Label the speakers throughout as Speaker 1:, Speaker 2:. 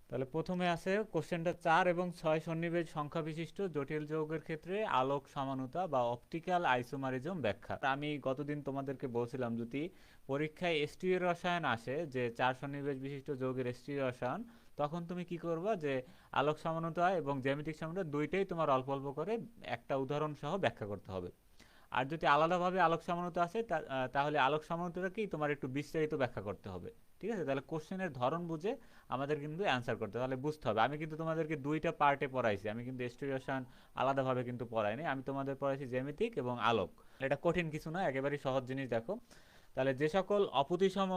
Speaker 1: তাহলে প্রথমে আছে কোশ্চেনটা 4 এবং 6 সন্নিবেশ সংখ্যা বিশিষ্ট জটিল যৌগের ক্ষেত্রে আলোক সমানুতা বা অপটিক্যাল আইসোমারিজম ব্যাখ্যা। আমি গতদিন তোমাদেরকে বলছিলাম যদি পরীক্ষায় এসটিও রসায়ন আসে যে 4 সন্নিবেশ বিশিষ্ট যৌগের এসটিও রসায়ন, তখন তুমি কি করবা যে আলোক সমানুতা এবং জ্যামিতিক সমানুতা দুইটাই তোমার অল্প অল্প করে একটা উদাহরণ সহ ব্যাখ্যা করতে হবে। আর যদি আলাদাভাবে আলোক সমানুতা আসে তাহলে আলোক সমানুতাটাকেই তোমার একটু বিস্তারিত ব্যাখ্যা করতে হবে। ঠিক আছে, তাহলে কোশ্চেনের ধরন বুঝে আমাদের কিন্তু অ্যান্সার করতে হবে, তাহলে বুঝতে হবে। আমি কিন্তু তোমাদেরকে দুইটা পার্টে পড়াইছি, আমি কিন্তু এস্টিরিওশন আলাদাভাবে কিন্তু পড়াইনি, আমি তোমাদের পড়াইছি জ্যামিতিক এবং আলোক। এটা কঠিন কিছু না, একেবারেই সহজ জিনিস। দেখো তাহলে যে সকল অপ্রতিসম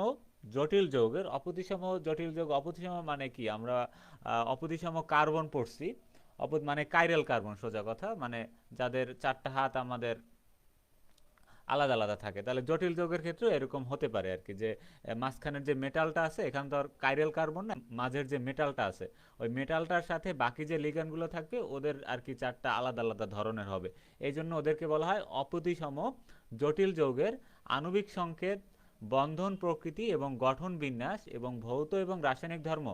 Speaker 1: জটিল যৌগের, অপ্রতিসম জটিল যৌগ, অপ্রতিসম মানে কি, আমরা অপ্রতিসম কার্বন পড়ছি, মানে কাইরাল কার্বন, সোজা কথা, মানে যাদের চারটা হাত আমাদের আলাদা আলাদা থাকে। তাহলে জটিল যৌগের ক্ষেত্রে এরকম হতে পারে আর কি, যে মাঝখানের যে মেটালটা আছে এখানে তো আর কাইরাল কার্বন না, মাঝের যে মেটালটা আছে ওই মেটালটার সাথে বাকি যে লিগ্যান্ডগুলো থাকবে ওদের আর কি চারটা আলাদা আলাদা ধরনের হবে। এই জন্য ওদেরকে বলা হয় অপ্রতিসম জটিল যৌগের আণবিক সংকেত, বন্ধন প্রকৃতি এবং গঠন বিন্যাস এবং ভৌত এবং রাসায়নিক ধর্ম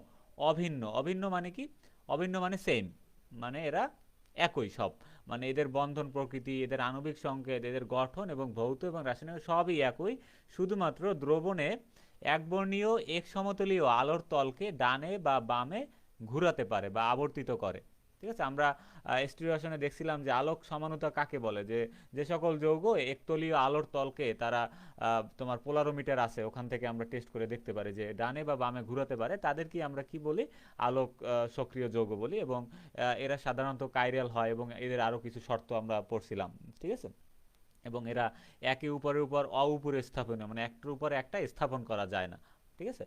Speaker 1: অভিন্ন। অভিন্ন মানে কি? অভিন্ন মানে সেম, মানে এরা একই সব, মানে এদের বন্ধন প্রকৃতি, এদের আণবিক সংকেত, এদের গঠন এবং ভৌত এবং রাসায়নিক সবই একই। শুধুমাত্র দ্রবণে একবর্ণীয় এক সমতলীয় আলোর তলকে ডানে বা বামে ঘুরাতে পারে বা আবর্তিত করে। ঠিক আছে, আমরা স্টিরিওশনে দেখছিলাম যে আলোক সমানুতা কাকে বলে, যে যে সকল যৌগ একতলীয় আলোর তলকে তারা তোমার পোলারোমিটার আছে, ওখান থেকে আমরা টেস্ট করে দেখতে পারি যে ডানে বা বামে ঘুরাতে পারে, তাদেরকে আমরা কি বলি, আলোক সক্রিয় যৌগ বলি। এবং এরা সাধারণত কাইরাল হয় এবং এদের আরও কিছু শর্ত আমরা পড়ছিলাম। ঠিক আছে, এবং এরা একে উপরের উপর উপরে স্থাপনীয়, মানে একটার উপরে একটা স্থাপন করা যায় না। ঠিক আছে,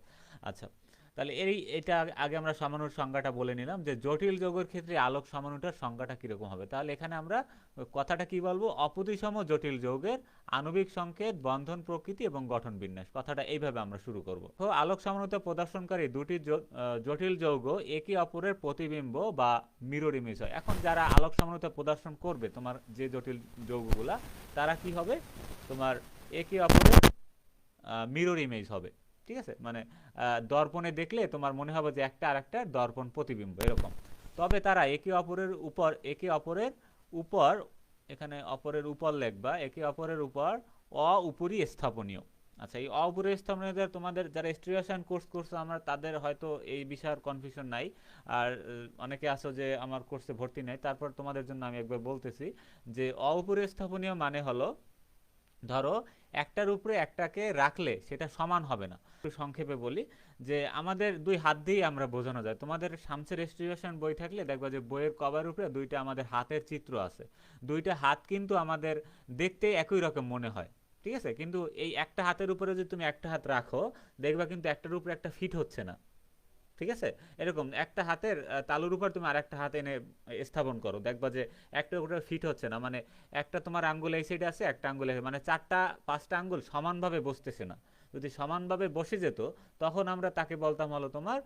Speaker 1: আচ্ছা, তাহলে এটা আগে আমরা সমাণুর সংজ্ঞাটা বলে নিলাম যে জটিল যৌগের ক্ষেত্রে আলোক সমাণুটার সংজ্ঞাটা কিরকম হবে। তাহলে এখানে আমরা কথাটা কি বলবো, অপ্রতিসম জটিল যৌগের আণবিক সংকেত, বন্ধন প্রকৃতি এবং গঠন বিন্যাস, কথাটা এইভাবে আমরা শুরু করব। তো আলোক সমাণুতা প্রদর্শনকারী দুটি জটিল যৌগ একে অপরের প্রতিবিম্ব বা মিরর ইমেজ হয়। এখন যারা আলোক সমাণুতা প্রদর্শন করবে তোমার যে জটিল যৌগগুলা, তারা কি হবে, তোমার একে অপরের মিরর ইমেজ হবে। ঠিক আছে, মানে দর্পণে দেখলে তোমার মনে হবে যে একটা আর একটা দর্পণ প্রতিবিম্ব এরকম। তবে তারা একে অপরের উপর, এখানে অপরের উপর লিখবা, একে অপরের উপর উপরি স্থাপনীয়। আচ্ছা, এই উপরি স্থাপনীয় তোমাদের যারা স্টিরিওশন কোর্স করছে আমরা তাদের হয়তো এই বিষয়ের কনফিউশন নাই। আর অনেকে আছো যে আমার কোর্সে ভর্তি নেই, তারপর তোমাদের জন্য আমি একবার বলতেছি যে উপরি স্থাপনীয় মানে হলো, ধরো একটার উপরে একটাকে রাখলে সেটা সমান হবে না। একটু সংক্ষেপে বলি যে আমাদের দুই হাত দিয়েই আমরা বোঝানো যায়। তোমাদের শামসের রেস্টিটিউশন বই থাকলে দেখবা যে বইয়ের কভার উপরে দুইটা আমাদের হাতের চিত্র আছে। দুইটা হাত কিন্তু আমাদের দেখতে একই রকম মনে হয়। ঠিক আছে, কিন্তু এই একটা হাতের উপরে যদি তুমি একটা হাত রাখো, দেখবা কিন্তু একটার উপরে একটা ফিট হচ্ছে না। ঠিক আছে, এরকম একটা হাতের তালুর উপর তুমি আরেকটা হাত এনে স্থাপন করো, দেখবা যে একটা উপরে ফিট হচ্ছে না, মানে একটা তোমার আঙ্গুল এই সাইডে আছে, একটা আঙ্গুল মানে চারটা পাঁচটা আঙ্গুল সমানভাবে বসতেছে না। যদি সমানভাবে বসে যেত তখন আমরা তাকে বলতাম হলো তোমার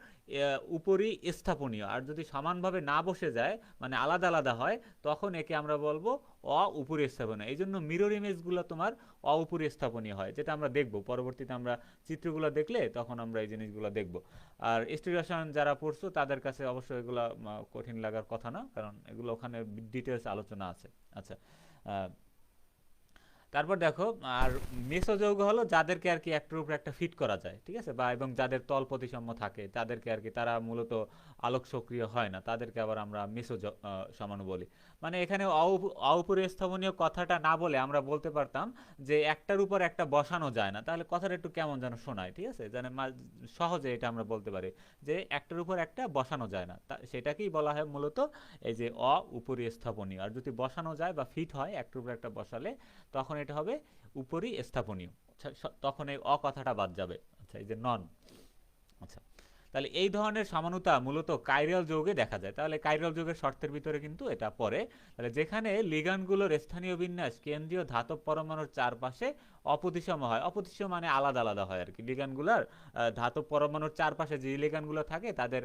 Speaker 1: উপরি স্থাপনীয়। আর যদি সমানভাবে না বসে যায়, মানে আলাদা আলাদা হয়, তখন একে আমরা বলবো উপরি স্থাপনীয়। এই জন্য মিরর ইমেজগুলো তোমার উপরি স্থাপনীয় হয়, যেটা আমরা দেখবো পরবর্তীতে, আমরা চিত্রগুলো দেখলে তখন আমরা এই জিনিসগুলো দেখবো। আর স্টিরিওশন যারা পড়ছো তাদের কাছে অবশ্যই এগুলো কঠিন লাগার কথা না, কারণ এগুলো ওখানে ডিটেলস আলোচনা আছে। আচ্ছা, তারপর দেখো, আর মেসোযৌগ হলো যাদেরকে আর কি একটার উপর একটা ফিট করা যায়। ঠিক আছে, বা এবং যাদের তল প্রতিসাম্য থাকে তাদেরকে আর কি, তারা মূলত আলোক সক্রিয় হয় না, তাদেরকে আবার আমরা মেসো সমাণু বলি। মানে এখানে অপরিস্থাপনীয় কথাটা না বলে আমরা বলতে পারতাম যে একটার উপর একটা বসানো যায় না, তাহলে কথাটা একটু কেমন যেন শোনায়। ঠিক আছে, যেন সহজে এটা আমরা বলতে পারি যে একটার উপর একটা বসানো যায় না, সেটাকেই বলা হয় মূলত এই যে উপরিস্থাপনীয়। আর যদি বসানো যায় বা ফিট হয় একটার উপর একটা বসালে, তখন এটা হবে উপরি স্থাপনীয়। তখন এই কথাটা বাদ যাবে। আচ্ছা, এই যে নন। আচ্ছা, তাহলে এই ধরনের সমানুতা মূলত কাইরাল যৌগে দেখা যায়। তাহলে কাইরাল যৌগের শর্তের ভিতরে কিন্তু এটা পড়ে। তাহলে যেখানে লিগানগুলোর স্থানীয় বিন্যাস কেন্দ্রীয় ধাতব পরমাণুর চারপাশে অপ্রতিসম হয়, অপ্রতিসম মানে আলাদা আলাদা হয় আর কি। লিগানগুলোর ধাতব পরমাণুর চারপাশে যে লিগানগুলো থাকে তাদের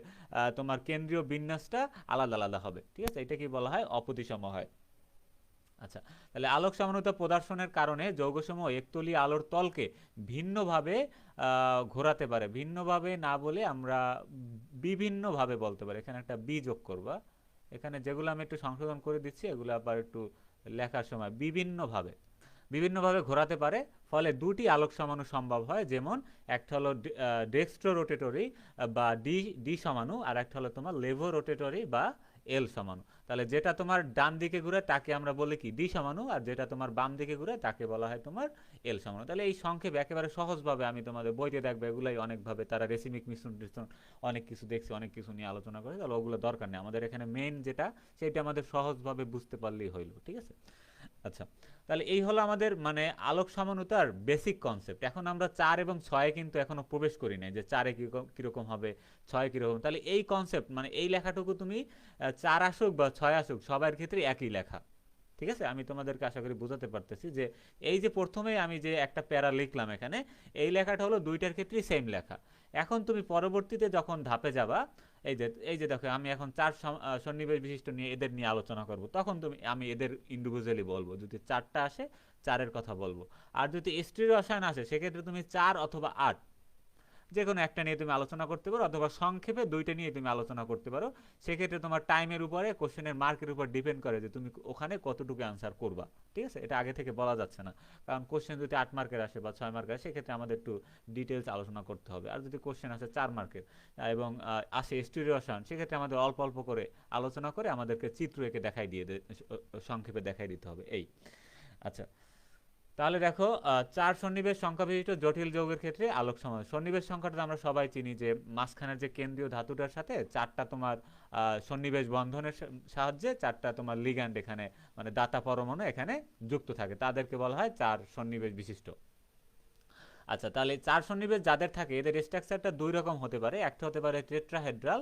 Speaker 1: তোমার কেন্দ্রীয় বিন্যাসটা আলাদা আলাদা হবে। ঠিক আছে, এটা কি বলা হয়, অপ্রতিসম হয়। আচ্ছা, তাহলে আলোক সমানুতা প্রদর্শনের কারণে যৌগসমূহ একতলীয় আলোর তলকে ভিন্নভাবে ঘোরাতে পারে। ভিন্নভাবে না বলে আমরা বিভিন্নভাবে বলতে পারি। এখানে একটা বি যোগ করবা। এখানে যেগুলো আমি একটু সংশোধন করে দিচ্ছি এগুলো আবার একটু লেখার সময় বিভিন্নভাবে বিভিন্নভাবে ঘোরাতে পারে, ফলে দুটি আলোক সমাণু সম্ভব হয়। যেমন একটা হলো ডেক্সট্রো রোটেটরি বা ডি ডি সমাণু, আর একটা হলো তোমার লেভো রোটেটরি বা এল সমাণু। তাহলে যেটা তোমার ডান দিকে ঘুরে তাকে আমরা বলি কি ডি সমাণু, আর যেটা তোমার বাম দিকে ঘুরে তাকে বলা হয় তোমার এল সমাণু। তাহলে এই সংক্ষেপে একেবারে সহজভাবে আমি তোমাদের বইতে দেখবে এগুলাই অনেকভাবে তারা রেসিমিক মিশ্রণ টিশ্রণ অনেক কিছু দেখছি, অনেক কিছু নিয়ে আলোচনা করে, তাহলে ওগুলো দরকার নেই আমাদের। এখানে মেইন যেটা সেটা আমাদের সহজভাবে বুঝতে পারলেই হইলো, ঠিক আছে। আচ্ছা, তাহলে এই হলো আমাদের মানে আলোক সমানুতার বেসিক কনসেপ্ট। এখন আমরা 4 এবং 6 কিন্তু এখনো প্রবেশ করি নাই যে 4 কিরকম হবে, 6 কিরকম। তাহলে এই কনসেপ্ট মানে এই লেখাটুকু তুমি 4 আসুক বা 6 আসুক সবার ক্ষেত্রে একই লেখা, ঠিক আছে। আমি তোমাদেরকে আশা করি বোঝাতে পারতেছি যে এই যে প্রথমে আমি যে একটা প্যারা লিখলাম এখানে, এই লেখাটা হলো দুইটার ক্ষেত্রেই সেম লেখা। এখন তুমি পরবর্তীতে যখন ধাপে যাবা, এই যে দেখো আমি এখন 4 সন্নিবেশ বিশিষ্ট নিয়ে এদের নিয়ে আলোচনা করব, তখন আমি এদের ইন্ডিভিজুয়ালি বলবো। যদি 4টা আসে 4-এর কথা বলবো, আর যদি স্টিরিও রসায়ন আসে সেক্ষেত্রে তুমি 4 অথবা 8 যে কোনো একটা নিয়ে তুমি আলোচনা করতে পারো, অথবা সংক্ষেপে দুইটা নিয়ে তুমি আলোচনা করতে পারো। সেক্ষেত্রে তোমার টাইমের উপরে, কোশ্চেনের মার্কের উপর ডিপেন্ড করে যে তুমি ওখানে কতটুকু অ্যান্সার করবা, ঠিক আছে। এটা আগে থেকে বলা যাচ্ছে না, কারণ কোশ্চেন যদি 8 মার্কের আসে বা 6 মার্কের আসে সেক্ষেত্রে আমাদের একটু ডিটেলস আলোচনা করতে হবে। আর যদি কোশ্চেন আসে 4 মার্কের এবং আসে স্টিরিও রসায়ন, সেক্ষেত্রে আমাদের অল্প অল্প করে আলোচনা করে আমাদেরকে চিত্র এঁকে দেখাই দিয়ে সংক্ষেপে দেখাই দিতে হবে এই। আচ্ছা, তাহলে দেখো 4 সন্নিবেশ সংখ্যা বিশিষ্ট জটিল যৌগের ক্ষেত্রে আলোক সমানুতা। সন্নিবেশ সংখ্যাটা আমরা সবাই চিনি যে মাঝখানের যে কেন্দ্রীয় ধাতুটার সাথে 4টা তোমার সন্নিবেশ বন্ধনের সাহায্যে 4টা তোমার লিগ্যান্ড এখানে মানে দাতা পরমাণু এখানে যুক্ত থাকে, তাদেরকে বলা হয় 4 সন্নিবেশ বিশিষ্ট। আচ্ছা, তাহলে 4 সন্নিবেশ যাদের থাকে এদের স্ট্রাকচারটা দুই রকম হতে পারে। একটা হতে পারে টেট্রাহেড্রাল,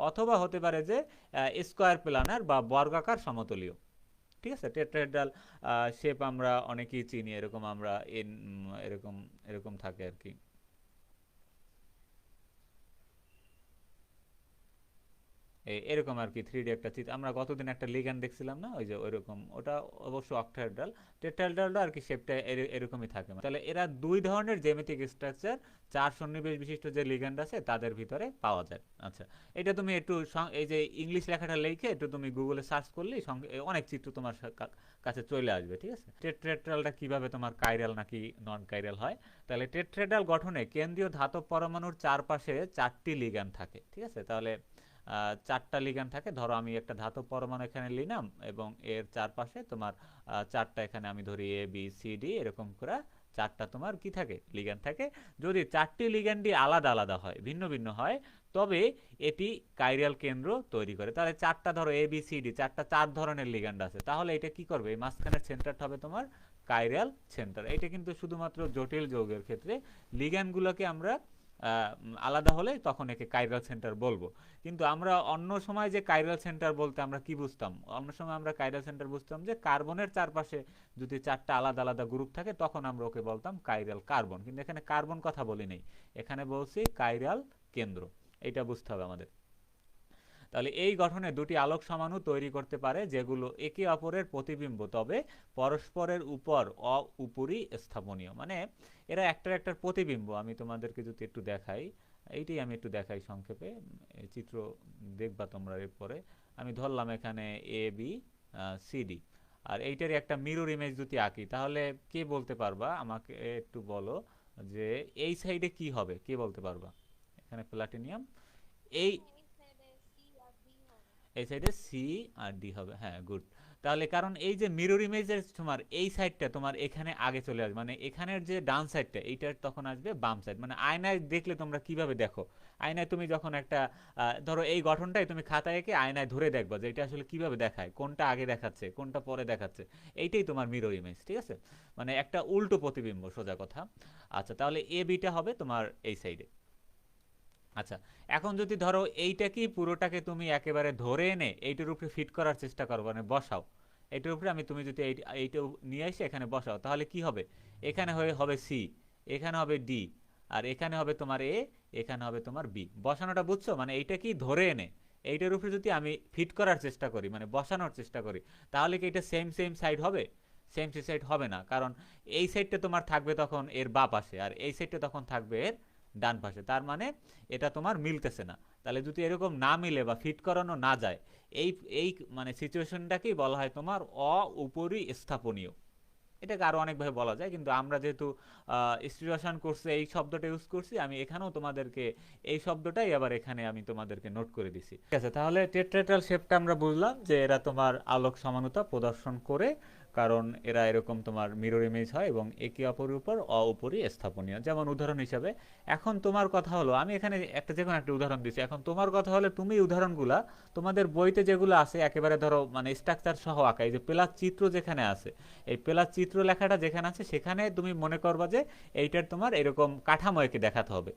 Speaker 1: অথবা হতে পারে যে স্কয়ার প্লানার বা বর্গাকার সমতলীয়, ঠিক আছে। টেট্রাহেড্রাল শেপ আমরা অনেকেই চিনি, এরকম আমরা এরকম এরকম থাকে আর কি। এরকম আর কি 3D একটা চিত্র আমরা গতদিন একটা লিগ্যান্ড দেখছিলাম না, ওই যে ওইরকম, ওটা অবশ্য অক্টাহেড্রাল। টেট্রাহেড্রালটা আর কি শেপটা এরকমই থাকে। তাহলে এরা দুই ধরনের জ্যামিতিক স্ট্রাকচার 4 সন্নিবেশ বিশিষ্ট যে লিগ্যান্ড আছে তাদের ভিতরে পাওয়া যায়। আচ্ছা, এটা তুমি একটু এই যে ইংলিশ লেখাটা লিখে একটু তুমি গুগলে সার্চ করলেই অনেক চিত্র তোমার কাছে চলে আসবে, ঠিক আছে। টেট্রাহেড্রালটা কিভাবে তোমার কাইরাল নাকি নন কাইরাল হয়। তাহলে টেট্রাহেড্রাল গঠনে কেন্দ্রীয় ধাতব পরমাণুর চারপাশে 4টি লিগ্যান্ড থাকে, ঠিক আছে। তাহলে 4টা লিগ্যান্ড থাকে। ধরো আমি একটা ধাতব পরমাণু এখানে নিলাম এবং এর চারপাশে তোমার 4টা এখানে আমি ধরি এ বি সি ডি এরকম করে 4টা তোমার কি থাকে লিগ্যান্ড থাকে। যদি 4টি লিগ্যান্ডই আলাদা আলাদা হয়, ভিন্ন ভিন্ন হয়, তবে এটি কাইরাল কেন্দ্র তৈরি করে। তাহলে 4টা ধরো এ বি সি ডি 4টা 4 ধরনের লিগ্যান্ড আছে, তাহলে এটা কি করবে, এই মাঝখানের সেন্টারটা হবে তোমার কাইরাল সেন্টার। এটা কিন্তু শুধুমাত্র জটিল যৌগের ক্ষেত্রে লিগ্যান্ডগুলোকে আমরা আলাদা হলে তখন একে কাইরাল সেন্টার বলবো। কিন্তু আমরা অন্য সময় যে কাইরাল সেন্টার বলতে আমরা কি বুঝতাম, অন্য সময় আমরা কাইরাল সেন্টার বুঝতাম যে কার্বনের চারপাশে যদি 4টা আলাদা আলাদা গ্রুপ থাকে তখন আমরা ওকে বলতাম কাইরাল কার্বন। কিন্তু এখানে কার্বন কথা বলি নেই, এখানে বলছি কাইরাল কেন্দ্র, এটা বুঝতে হবে আমাদের। তাহলে এই গঠনে দুটি আলোক সমাণু তৈরি করতে পারে যেগুলো একে অপরের প্রতিবিম্ব, তবে পরস্পরের উপর উপরই স্থাপনীয়। মানে এরা একটার একটার প্রতিবিম্ব। আমি তোমাদেরকে যদি একটু দেখাই, এইটাই আমি একটু দেখাই সংক্ষেপে, চিত্র দেখবা তোমরা এরপরে। আমি ধরলাম এখানে এ বি সি ডি, আর এইটারই একটা মিরর ইমেজ যদি আঁকি, তাহলে কে বলতে পারবা আমাকে একটু বলো যে এই সাইডে কি হবে, কে বলতে পারবা। এখানে প্লাটিনিয়াম, এই এই সাইডে সি আর ডি হবে, হ্যাঁ গুড। তাহলে কারণ এই যে মিরর ইমেজের তোমার এই সাইডটা তোমার এখানে আগে চলে আসবে, মানে এখানের যে ডান সাইডটা এইটার তখন আসবে বাম সাইড। মানে আয়নায় দেখলে তোমরা কিভাবে দেখো, আয়নায় তুমি যখন একটা ধরো এই গঠনটাই তুমি খাতায় এঁকে আয়নায় ধরে দেখবা যে এটা আসলে কিভাবে দেখায়, কোনটা আগে দেখাচ্ছে কোনটা পরে দেখাচ্ছে, এইটাই তোমার মিরর ইমেজ, ঠিক আছে। মানে একটা উল্টো প্রতিবিম্ব সোজা কথা। আচ্ছা, তাহলে এ বিটা হবে তোমার এই সাইডে। আচ্ছা, এখন যদি ধরো এইটা কি পুরোটাকে তুমি একেবারে ধরে এনে এইটার উপরে ফিট করার চেষ্টা করো, মানে বসাও এইটার উপরে, তুমি যদি এইটা নিয়ে এসে এখানে বসাও, তাহলে কি হবে, এখানে হবে সি, এখানে হবে ডি, আর এখানে হবে তোমার এ, এখানে হবে তোমার বি। বসানোটা বুঝছো, মানে এইটা কি ধরে এনে এইটার উপরে যদি আমি ফিট করার চেষ্টা করি, মানে বসানোর চেষ্টা করি, তাহলে কি এটা সেম সেম সাইড হবে? সেম সেম সাইড হবে না, কারণ এই সাইডটা তোমার থাকবে তখন এর বাঁ পাশে, আর এই সাইডটা তখন থাকবে এর ডান পাশে। তার মানে এটা তোমার মিলতেছে না। তাহলে যদি এরকম না মিলে বা ফিট করানো না যায়, এই এই মানে সিচুয়েশনটাকেই বলা হয় তোমার উপরি স্থাপনীয়। এটাকে আরো অনেকভাবে বলা যায়, কিন্তু আমরা যেহেতু স্টিরিওশন কোর্সে এই শব্দটা ইউজ করছি, আমি এখানেও তোমাদেরকে এই শব্দটাই আবার এখানে আমি তোমাদেরকে নোট করে দিছি। ঠিক আছে, তাহলে টেট্রাহেড্রাল শেপটা আমরা বুঝলাম যে এরা তোমার আলোক সমানুতা প্রদর্শন করে, কারণ এরা এরকম তোমার মিরর ইমেজ হয় এবং একে অপরের উপর উপরি স্থাপনীয়। যেমন উদাহরণ হিসাবে, এখন তোমার কথা হলো, আমি এখানে একটা যে কোনো একটা উদাহরণ দিচ্ছি, এখন তোমার কথা হলে তুমি উদাহরণগুলা তোমাদের বইতে যেগুলো আছে একেবারে ধরো মানে স্ট্রাকচার সহ আঁকা, এই যে প্লাস চিত্র যেখানে আছে, এই প্লাস চিত্র লেখাটা যেখানে আছে সেখানে তুমি মনে করবা যে এইটার তোমার এরকম কাঠামো একে দেখাতে হবে।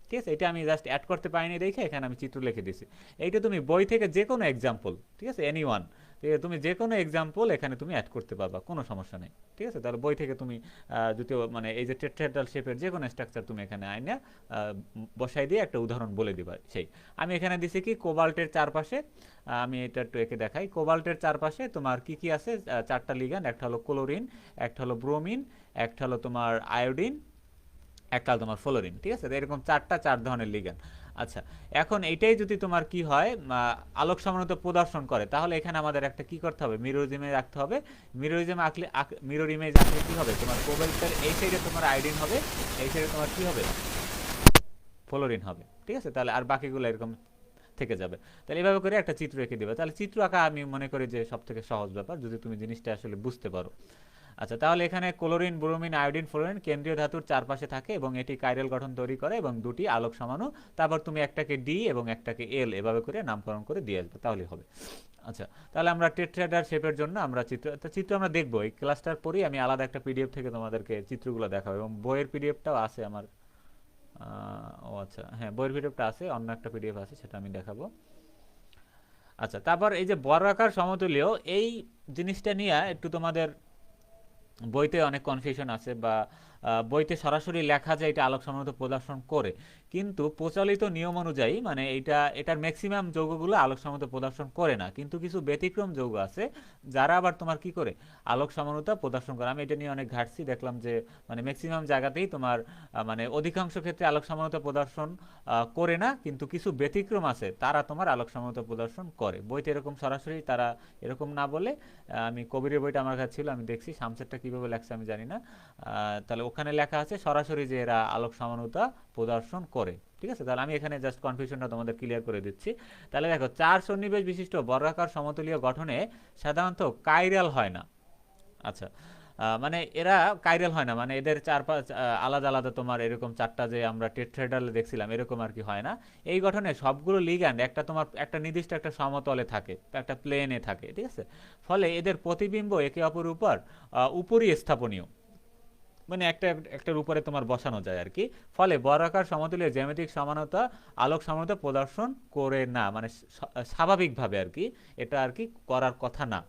Speaker 1: ঠিক আছে, এটা আমি জাস্ট অ্যাড করতে পারিনি দেখে এখানে আমি চিত্র লিখে দিছি। এইটা তুমি বই থেকে যে কোনো এক্সাম্পল, ঠিক আছে, এনি ওয়ান, তুমি যে কোনো এক্সাম্পল এখানে তুমি অ্যাড করতে পারবা, কোনো সমস্যা নেই। ঠিক আছে, তাহলে বই থেকে তুমি যদি মানে এই যে টেট্রাহেড্রাল শেপের যে কোনো স্ট্রাকচার তুমি এখানে আইনা বসাই দিয়ে একটা উদাহরণ বলে দিবা। সেই আমি এখানে দিছি কি কোবাল্টের চারপাশে, আমি এটা একটু একে দেখাই। কোবাল্টের চারপাশে তোমার কি কি আছে, চারটা লিগ্যান্ড, একটা হলো ক্লোরিন, একটা হলো ব্রোমিন, একটা হলো তোমার আয়োডিন, একটা হলো তোমার ফ্লোরিন। ঠিক আছে, এরকম চার ধরনের লিগ্যান্ড। আচ্ছা, এখন এইটাই যদি তোমার কি হয় আলোক সমানুতা প্রদর্শন করে, তাহলে এখানে আমাদের একটা কি করতে হবে, মিরর ইমেজ রাখতে হবে। মিরর ইমেজ আঁকলে কি হবে, তোমার কোবাল্টের এই সাইডে তোমার আয়োডিন হবে, এই সাইডে তোমার কি হবে, ফ্লোরিন হবে। ঠিক আছে, তাহলে আর বাকিগুলো এরকম থেকে যাবে। তাহলে এভাবে করে একটা চিত্র এঁকে দিবে। তাহলে চিত্র আঁকা আমি মনে করি যে সব থেকে সহজ ব্যাপার, যদি তুমি জিনিসটা আসলে বুঝতে পারো। আচ্ছা, তাহলে এখানে ক্লোরিন, ব্রোমিন, আয়োডিন, ফ্লোরিন কেন্দ্রীয় ধাতুর চারপাশে থাকে এবং এটি কাইরাল গঠন তৈরি করে এবং দুটি আলোক সমাণু। তারপর তুমি একটাকে ডি এবং একটাকে এল এভাবে করে নামকরণ করে দিয়ে আসবে, তাহলে হবে। আচ্ছা, তাহলে আমরা টেট্রাহেড্রাল শেপের জন্য আমরা চিত্র আমরা দেখবো এই ক্লাসটার পরেই। আমি আলাদা একটা পিডিএফ থেকে তোমাদেরকে চিত্রগুলো দেখাবো, এবং বইয়ের পিডিএফটাও আছে আমার। ও আচ্ছা, হ্যাঁ, বইয়ের পিডিএফটা আছে, অন্য একটা পিডিএফ আছে, সেটা আমি দেখাবো। আচ্ছা, তারপর এই যে বর্গাকার সমতুল্য, এই জিনিসটা নিয়ে একটু তোমাদের বইতে অনেক কনফিউশন আছে, বা বইতে সরাসরি লেখা যায় এটা আলোক সমানুতা প্রদর্শন করে, কিন্তু প্রচলিত নিয়ম অনুযায়ী মানে এটার ম্যাক্সিমাম যৌগগুলো আলোক সমানুতা প্রদর্শন করে না, কিন্তু কিছু ব্যতিক্রম যৌগ আছে যারা আবার তোমার কি করে আলোক সমানুতা প্রদর্শন করে। আমি এটা নিয়ে অনেক ঘাটছি, দেখলাম যে মানে ম্যাক্সিমাম জায়গাতেই তোমার মানে অধিকাংশ ক্ষেত্রে আলোক সমানুতা প্রদর্শন করে না, কিন্তু কিছু ব্যতিক্রম আছে তারা তোমার আলোক সমানুতা প্রদর্শন করে। বইতে এরকম সরাসরি তারা এরকম না বলে, আমি কবিরের বইটা আমার কাছে ছিল, আমি দেখছি শামসেরটা কিভাবে লেখছে আমি জানি না, তাহলে ওখানে লেখা আছে সরাসরি যে এরা আলোক সমানুতা প্রদর্শন করে। ঠিক আছে, তাহলে আমি এখানে জাস্ট কনফিউশনটা তোমাদের ক্লিয়ার করে দিচ্ছি। তাহলে দেখো, চার সন্নিবেশ বিশিষ্ট বর্গাকার সমতুলীয় গঠনে সাধারণত কাইরাল হয় না। আচ্ছা, মানে এরা কাইরাল হয় না, মানে এদের চার পাঁচ আলাদা আলাদা তোমার এরকম চারটা যে আমরা টেট্রাহেড্রালে দেখছিলাম এরকম আর কি হয় না। এই গঠনে সবগুলো লিগ্যান্ড একটা তোমার একটা নির্দিষ্ট একটা সমতলে থাকে, একটা প্লেনে থাকে। ঠিক আছে, ফলে এদের প্রতিবিম্ব একে অপরের উপর উপরই স্থাপনীয়, মানে একটার উপরে তোমার বসানো যায় আর কি। ফলে বর্গাকার সমতুল্য জ্যামিতিক সমানতা আলোক সমানতা প্রদর্শন করে না, মানে স্বাভাবিকভাবে আর কি এটা আর কি করার কথা না।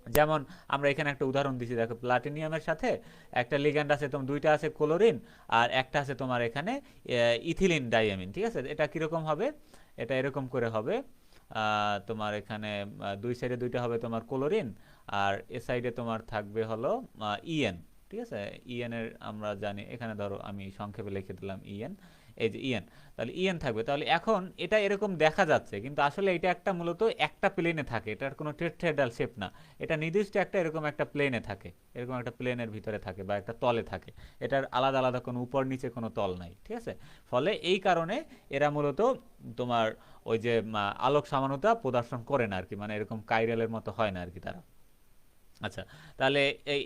Speaker 1: যেমন আমরা এখানে একটা উদাহরণ দিচ্ছি, দেখো প্লাটিনিয়ামের সাথে একটা লিগ্যান্ড আছে, তোমার দুইটা আছে ক্লোরিন আর একটা আছে তোমার এখানে ইথিলিন ডাইয়ামিন। ঠিক আছে, এটা কিরকম হবে, এটা এরকম করে হবে, তোমার এখানে দুই সাইডে দুইটা হবে তোমার ক্লোরিন, আর এ সাইডে তোমার থাকবে হলো ইএন। ঠিক আছে, ইএন এর আমরা জানি, এখানে ধরো আমি সংক্ষেপে লিখে দিলাম ইএন, এই যে ইএন, তাহলে ইএন থাকবে। তাহলে এখন এটা এরকম দেখা যাচ্ছে, কিন্তু আসলে এটা একটা মূলত একটা প্লেনে থাকে, এটার কোনো টেট্রাহেড্রাল শেপ না, এটা নির্দিষ্ট একটা এরকম একটা প্লেনে থাকে, এরকম একটা প্লেনের ভিতরে থাকে বা একটা তলে থাকে, এটার আলাদা আলাদা কোনো উপর নিচে কোনো তল নাই। ঠিক আছে, ফলে এই কারণে এরা মূলত তোমার ওই যে আলোক সমানুতা প্রদর্শন করে না আর কি, মানে এরকম কাইরালের মতো হয় না আর কি তারা। আচ্ছা, তাহলে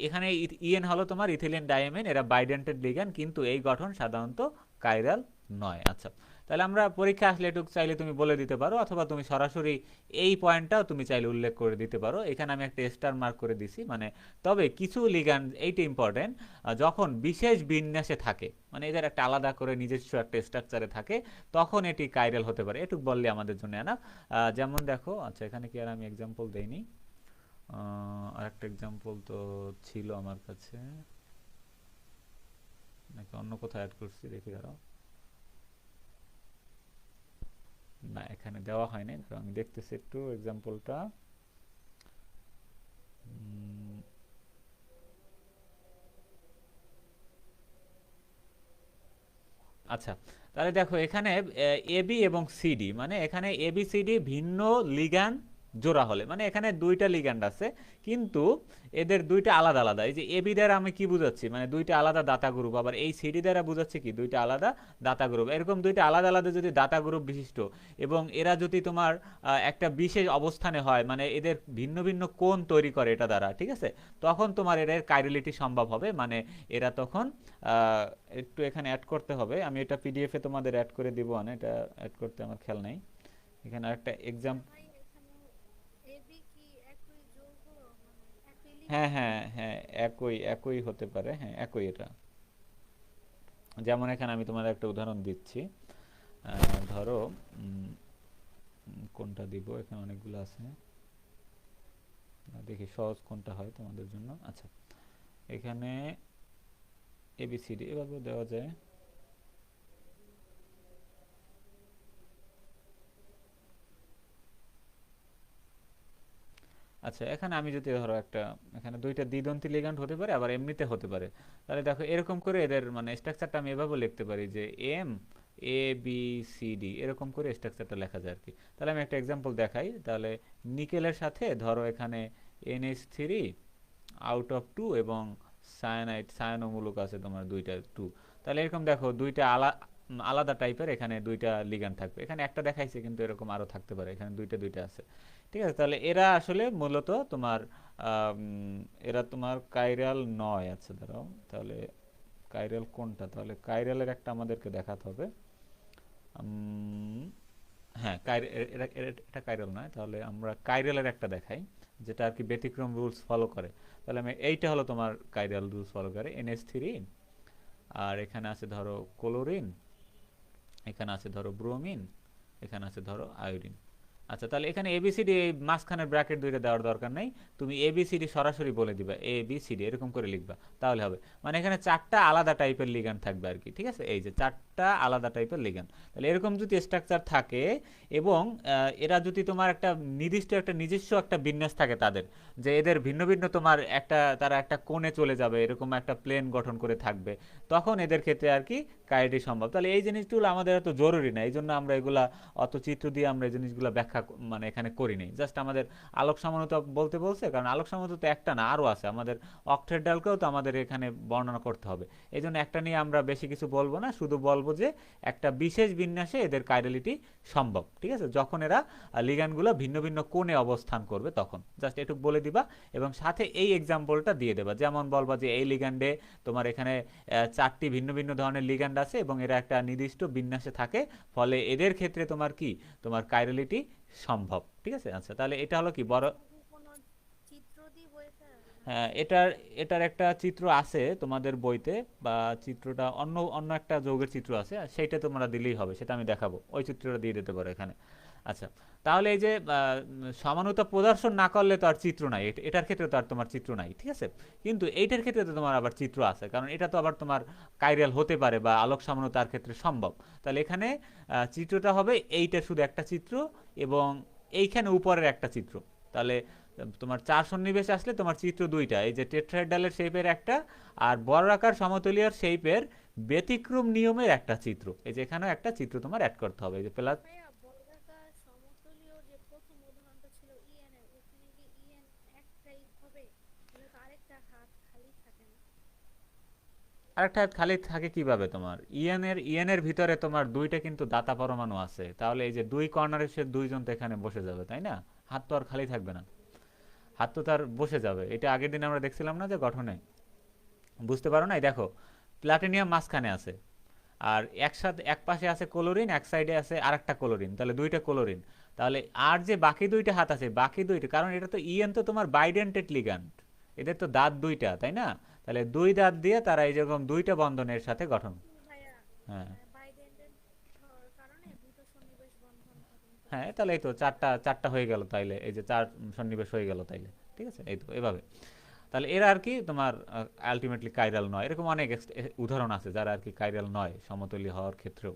Speaker 1: এখানে ইএন হলো তোমার ইথিলিন ডাইয়ামিন, এরা বাইডেন্টেড লিগ্যান্ড, কিন্তু এই গঠন সাধারণত কাইরাল নয়। আচ্ছা, তাহলে আমরা পরীক্ষা আসলে এটুকু চাইলে তুমি বলে দিতে পারো, অথবা তুমি সরাসরি এই পয়েন্টটাও তুমি চাইলে উল্লেখ করে দিতে পারো। এখানে আমি একটা স্টার মার্ক করে দিছি, মানে তবে কিছু লিগ্যান্ড, এইটা ইম্পর্টেন্ট, যখন বিশেষ বিন্যাসে থাকে, মানে এদের একটা আলাদা করে নিজস্ব একটা স্ট্রাকচারে থাকে, তখন এটি কাইরাল হতে পারে, এটুকু বললে আমাদের জন্য এনাফ। যেমন দেখো, আচ্ছা এখানে কি আর আমি এক্সাম্পল দেইনি, আরেকটা এক্সাম্পল তো ছিল আমার কাছে, নাকি অন্য কোথাও অ্যাড করছি, দেখি দাঁড়াও, না এখানে দেওয়া হয়নি, ধরো আমি দেখতেছি একটু এক্সাম্পলটা। আচ্ছা, তাহলে দেখো এখানে এবি এবং সিডি, মানে এখানে এবি সিডি ভিন্ন লিগ্যান্ড জোড়া হলে, মানে এখানে দুইটা লিগ্যান্ড আছে কিন্তু এদের দুইটা আলাদা আলাদা। এই যে এবি দ্বারা আমি কি বুঝাচ্ছি, মানে দুইটা আলাদা দাতা গ্রুপ, আবার এই সিডি দ্বারা বুঝাচ্ছি কি দুইটা আলাদা দাতা গ্রুপ। এরকম দুইটা আলাদা আলাদা যদি দাতা গ্রুপ বিশিষ্ট এবং এরা যদি তোমার একটা বিশেষ অবস্থানে হয়, মানে এদের ভিন্ন ভিন্ন কোণ তৈরি করে এটা দ্বারা, ঠিক আছে, তখন তোমার এদের কাইরেলিটি সম্ভব হবে। মানে এরা তখন একটু এখানে অ্যাড করতে হবে, আমি এটা পিডিএফে তোমাদের অ্যাড করে দিব, না এটা অ্যাড করতে আমার খেয়াল নাই। এখানে একটা এক্সাম্পল, হ্যাঁ হ্যাঁ হ্যাঁ, একই একই হতে পারে, হ্যাঁ একই এটা। যেমন এখানে আমি তোমার একটা উদাহরণ দিচ্ছি, ধরো কোনটা দিব, এখানে অনেকগুলো আছে, দেখি সহজ কোনটা হয় তোমাদের জন্য। আচ্ছা, এখানে এবিসিডি এভাবে দেওয়া যায়। আচ্ছা, এখানে আমি যদি ধরো একটা, এখানে দুইটা দ্বিদন্তি লিগ্যান্ড হতে পারে, আবার এমনিতে হতে পারে। তাহলে দেখো এরকম করে এদের মানে স্ট্রাকচারটা আমি এভাবে লিখতে পারি যে M A B C D, এরকম করে স্ট্রাকচারটা লেখা যায় আর কি। তাহলে আমি একটা এক্সাম্পল দেখাই। তাহলে নিকেলের সাথে ধরো এখানে NH3 আউট অফ 2 এবং সায়ানাইড সায়ানোমূলক আছে তোমার দুইটা 2। তাহলে এরকম দেখো দুইটা আলাদা টাইপের এখানে দুইটা লিগ্যান্ড থাকবে। এখানে একটা দেখাইছে কিন্তু এরকম আরো থাকতে পারে, এখানে দুইটা দুইটা আছে, ঠিক আছে। তাহলে এরা আসলে মূলত তোমার এরা তোমার কাইরাল নয়। আচ্ছা দাঁড়াও, তাহলে কাইরাল কোনটা, তাহলে কাইরালের একটা আমাদেরকে দেখাতে হবে। হ্যাঁ, এটা কাইরাল নয়, তাহলে আমরা কাইরালের একটা দেখাই যেটা আর কি ব্যতিক্রম রুলস ফলো করে। তাহলে আমি এইটা হলো তোমার কাইরাল রুলস ফলো করে, NH3, আর এখানে আছে ধরো ক্লোরিন, এখানে আছে ধরো ব্রোমিন, এখানে আছে ধরো আয়োডিন। আচ্ছা, তাহলে এখানে এবিসিডি এই মাঝখানের ব্র্যাকেট দুইটা দেওয়ার দরকার নাই, তুমি এবিসিডি সরাসরি বলে দিবা, এবিসিডি এরকম করে লিখবা, তাহলে হবে। মানে এখানে চারটা আলাদা টাইপের লিগ্যান্ড থাকবে আর কি, ঠিক আছে, এই যে চারটা আলাদা টাইপের লিগ্যান্ড। তাহলে এরকম যদি স্ট্রাকচার থাকে এবং এরা যদি তোমার একটা নির্দিষ্ট একটা নিজস্ব একটা বিন্যাস থাকে তাদের, যে এদের ভিন্ন ভিন্ন তোমার একটা তারা একটা কোণে চলে যাবে, এরকম একটা প্লেন গঠন করে থাকবে, তখন এদের ক্ষেত্রে আর কি কাইরেটি সম্ভব। তাহলে এই জিনিসগুলো আমাদের এত জরুরি না, এই জন্য আমরা এগুলা অত চিত্র দিয়ে আমরা এই জিনিসগুলো ব্যাখ্যা মানে এখানে করিনি। জাস্ট আমাদের আলোক সমানুতা বলতে বলছে, কারণ আলোক সমানুতা তো একটা না, আরও আছে, আমাদের অক্টেডালকেও তো আমাদের এখানে বর্ণনা করতে হবে। এই জন্য একটা নিয়ে আমরা বেশি কিছু বলবো না, শুধু বলবো যে একটা বিশেষ বিন্যাসে এদের কাইরালিটি সম্ভব, ঠিক আছে, যখন এরা লিগ্যান্ডগুলো ভিন্ন ভিন্ন কোণে অবস্থান করবে তখন। জাস্ট এটুকু বলে দিবা এবং সাথে এই এক্সাম্পলটা দিয়ে দেবা, যেমন বলবা যে এই লিগ্যান্ডে তোমার এখানে চারটি ভিন্ন ভিন্ন ধরনের লিগ্যান্ড আছে এবং এরা একটা নির্দিষ্ট বিন্যাসে থাকে, ফলে এদের ক্ষেত্রে তোমার কি তোমার কাইরালিটি সম্ভব, ঠিক আছে। আচ্ছা, তাহলে এটা হলো কি বড়, হ্যাঁ এটার এটার একটা চিত্র আছে তোমাদের বইতে, বা চিত্রটা অন্য অন্য একটা যৌগের চিত্র আছে, সেইটা তোমরা দিলেই হবে, সেটা আমি দেখাবো, ওই চিত্রটা দিয়ে দিতে পারো এখানে। আচ্ছা, তাহলে এই যে সমানুতা প্রদর্শন না করলে তো আর চিত্র নাই, এটার ক্ষেত্রে তো আর তোমার চিত্র নাই, ঠিক আছে। কিন্তু এইটার ক্ষেত্রে তো তোমার আবার চিত্র আছে, কারণ এটা তো আবার তোমার কাইরাল হতে পারে বা আলোক সমানুতার ক্ষেত্রে সম্ভব। তাহলে এখানে চিত্রটা হবে এইটা শুধু একটা চিত্র এবং এইখানে উপরের একটা চিত্র। তাহলে তোমার চার সন্নিবেশ আসলে তোমার চিত্র দুইটা, এই যে টেট্রাহেড্রালের শেপের একটা আর বর্গাকার সমতলীয় শেপের ব্যতিক্রম নিয়মের একটা চিত্র, এই যে এখানেও একটা চিত্র তোমার অ্যাড করতে হবে, এই যে প্লাস। আরেকটা খালি থাকে কিভাবে, তোমার ইএন এর ভিতরে তোমার দুইটা কিন্তু দাতা পরমাণু আছে, তাহলে এই যে দুই কর্নারে সে দুইজন তো এখানে বসে যাবে, তাই না, হাত তো আর খালি থাকবে না, হাত তো তার বসে যাবে। এটা আগের দিন আমরা দেখছিলাম না যে গঠনে, বুঝতে পারো না, এই দেখো প্লাটিনিয়াম মাঝখানে আছে আর একসাথে এক পাশে আছে ক্লোরিন, এক সাইডে আছে আরেকটা ক্লোরিন, তাহলে দুইটা ক্লোরিন। তাহলে আর যে বাকি দুইটা হাত আছে, বাকি দুইটা, কারণ এটা তো ইএন তো তোমার বাইডেন্টেড লিগ্যান্ড, এদের তো দাঁত দুইটা, তাই না, তাহলে দুই দাঁত দিয়ে তারা এই যেরকম দুইটা বন্ধনের সাথে গঠন। হ্যাঁ হ্যাঁ, তাহলে এই তো চারটা চারটা হয়ে গেল, তাইলে এই যে চার সন্নিবেশ হয়ে গেল তাইলে, ঠিক আছে, এই তো এভাবে। তাহলে এরা আর কি তোমার আলটিমেটলি কাইরাল নয়, এরকম অনেক উদাহরণ আছে যারা আর কি কাইরাল নয় সমতলী হওয়ার ক্ষেত্রেও।